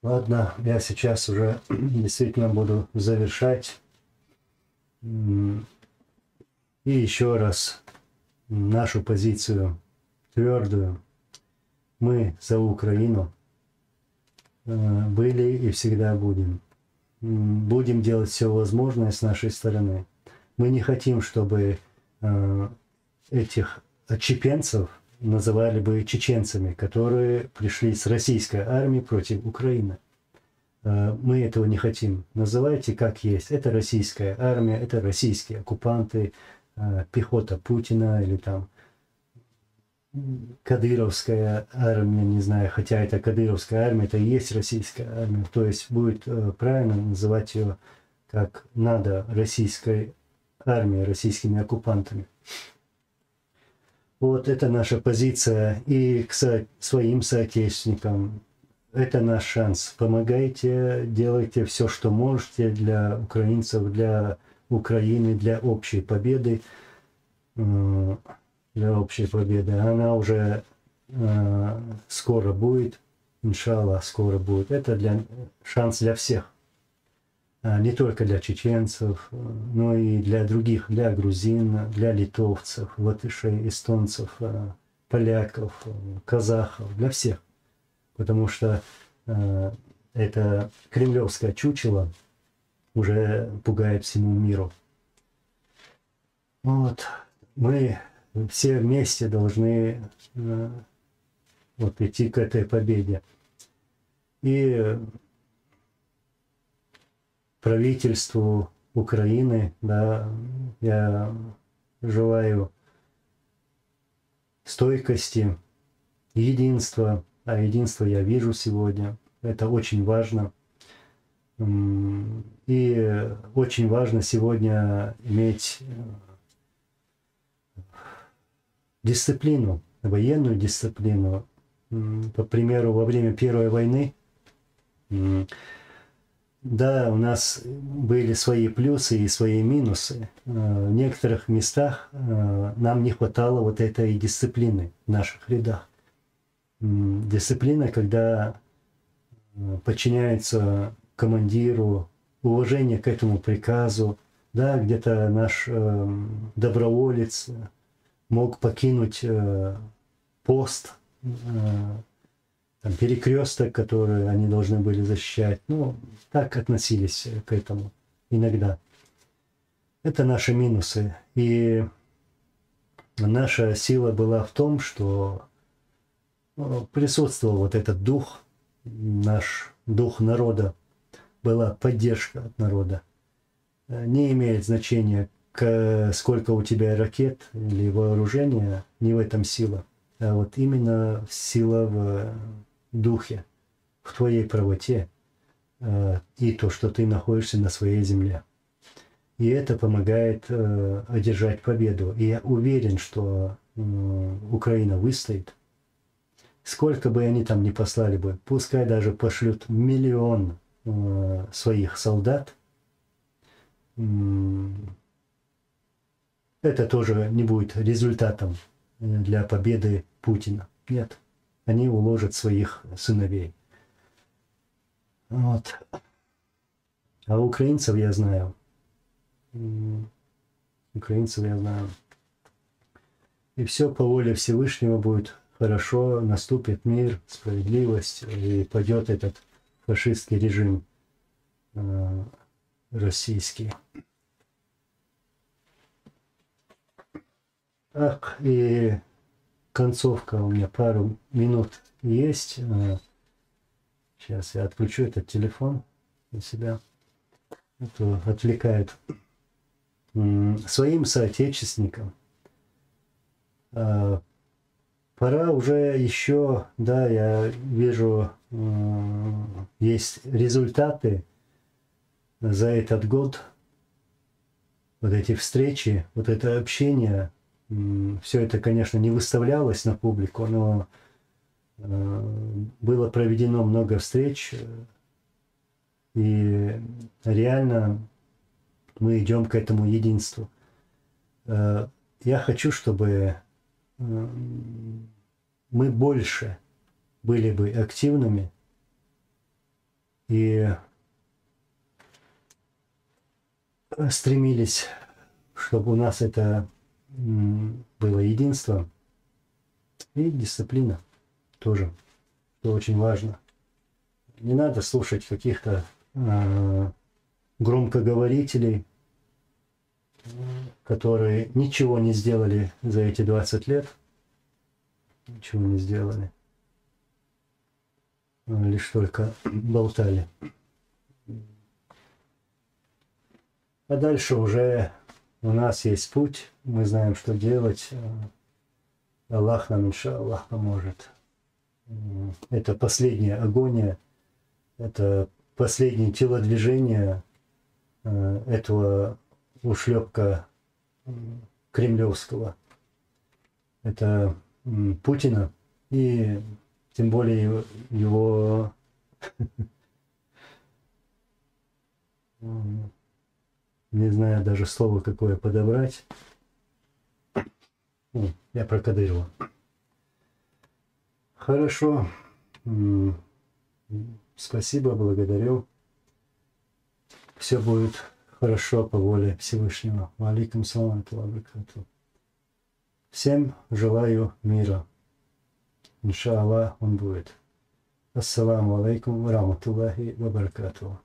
Ладно, я сейчас уже действительно буду завершать. И еще раз нашу позицию твердую. Мы за Украину были и всегда будем. Будем делать все возможное с нашей стороны. Мы не хотим, чтобы этих отщепенцев называли бы чеченцами, которые пришли с российской армией против Украины. Мы этого не хотим. Называйте как есть. Это российская армия, это российские оккупанты, пехота Путина или там кадыровская армия, не знаю, хотя это кадыровская армия, это и есть российская армия. То есть будет правильно называть ее как надо, российской армией, российскими оккупантами. Вот это наша позиция. И к своим соотечественникам это наш шанс. Помогайте, делайте все, что можете для украинцев, для Украины, для общей победы. Для общей победы. Она уже скоро будет. Иншаллах, скоро будет. Это шанс для всех. Не только для чеченцев, но и для других, для грузин, для литовцев, латышей, эстонцев, поляков, казахов, для всех. Потому что это кремлевское чучело уже пугает всему миру. Вот. Мы все вместе должны вот идти к этой победе. И правительству Украины, да, я желаю стойкости, единства. А единство я вижу сегодня. Это очень важно. И очень важно сегодня иметь дисциплину, военную дисциплину, по примеру, во время Первой войны, да, у нас были свои плюсы и свои минусы. В некоторых местах нам не хватало вот этой дисциплины в наших рядах. Дисциплина, когда подчиняется командиру, уважение к этому приказу, да, где-то наш доброволец мог покинуть пост, перекресток, который они должны были защищать. Ну, так относились к этому иногда. Это наши минусы. И наша сила была в том, что присутствовал вот этот дух, наш дух народа, была поддержка от народа. Не имеет значения, сколько у тебя ракет или вооружения, не в этом сила, а вот именно сила в духе, в твоей правоте и то, что ты находишься на своей земле. И это помогает одержать победу. И я уверен, что Украина выстоит. Сколько бы они там ни послали бы, пускай даже пошлют 1 миллион своих солдат, это тоже не будет результатом для победы Путина. Нет. Они уложат своих сыновей. Вот. А украинцев я знаю. Украинцев я знаю. И все по воле Всевышнего будет хорошо, наступит мир, справедливость, и пойдет этот фашистский режим российский. Так, и концовка у меня, пару минут есть. Сейчас я отключу этот телефон на себя. Это отвлекает. Своим соотечественникам пора уже еще, да, я вижу, есть результаты за этот год. Вот эти встречи, вот это общение. Все это, конечно, не выставлялось на публику, но было проведено много встреч, и реально мы идем к этому единству. Я хочу, чтобы мы больше были бы активными и стремились, чтобы у нас это было единство и дисциплина тоже, что очень важно. Не надо слушать каких-то громкоговорителей, которые ничего не сделали за эти 20 лет, ничего не сделали, лишь только болтали. А дальше уже у нас есть путь, мы знаем, что делать. Аллах нам, иншаллах, поможет. Это последняя агония, это последнее телодвижение этого ушлепка кремлевского. Это Путина и тем более его не знаю даже слово какое подобрать. Я прокодырил. Хорошо. Спасибо, благодарю. Все будет хорошо по воле Всевышнего. Ва алейкум салам ва баракатуху. Всем желаю мира. Иншаллах, он будет. Ассаламу алейкум ва рахматуллахи ва баракатуху.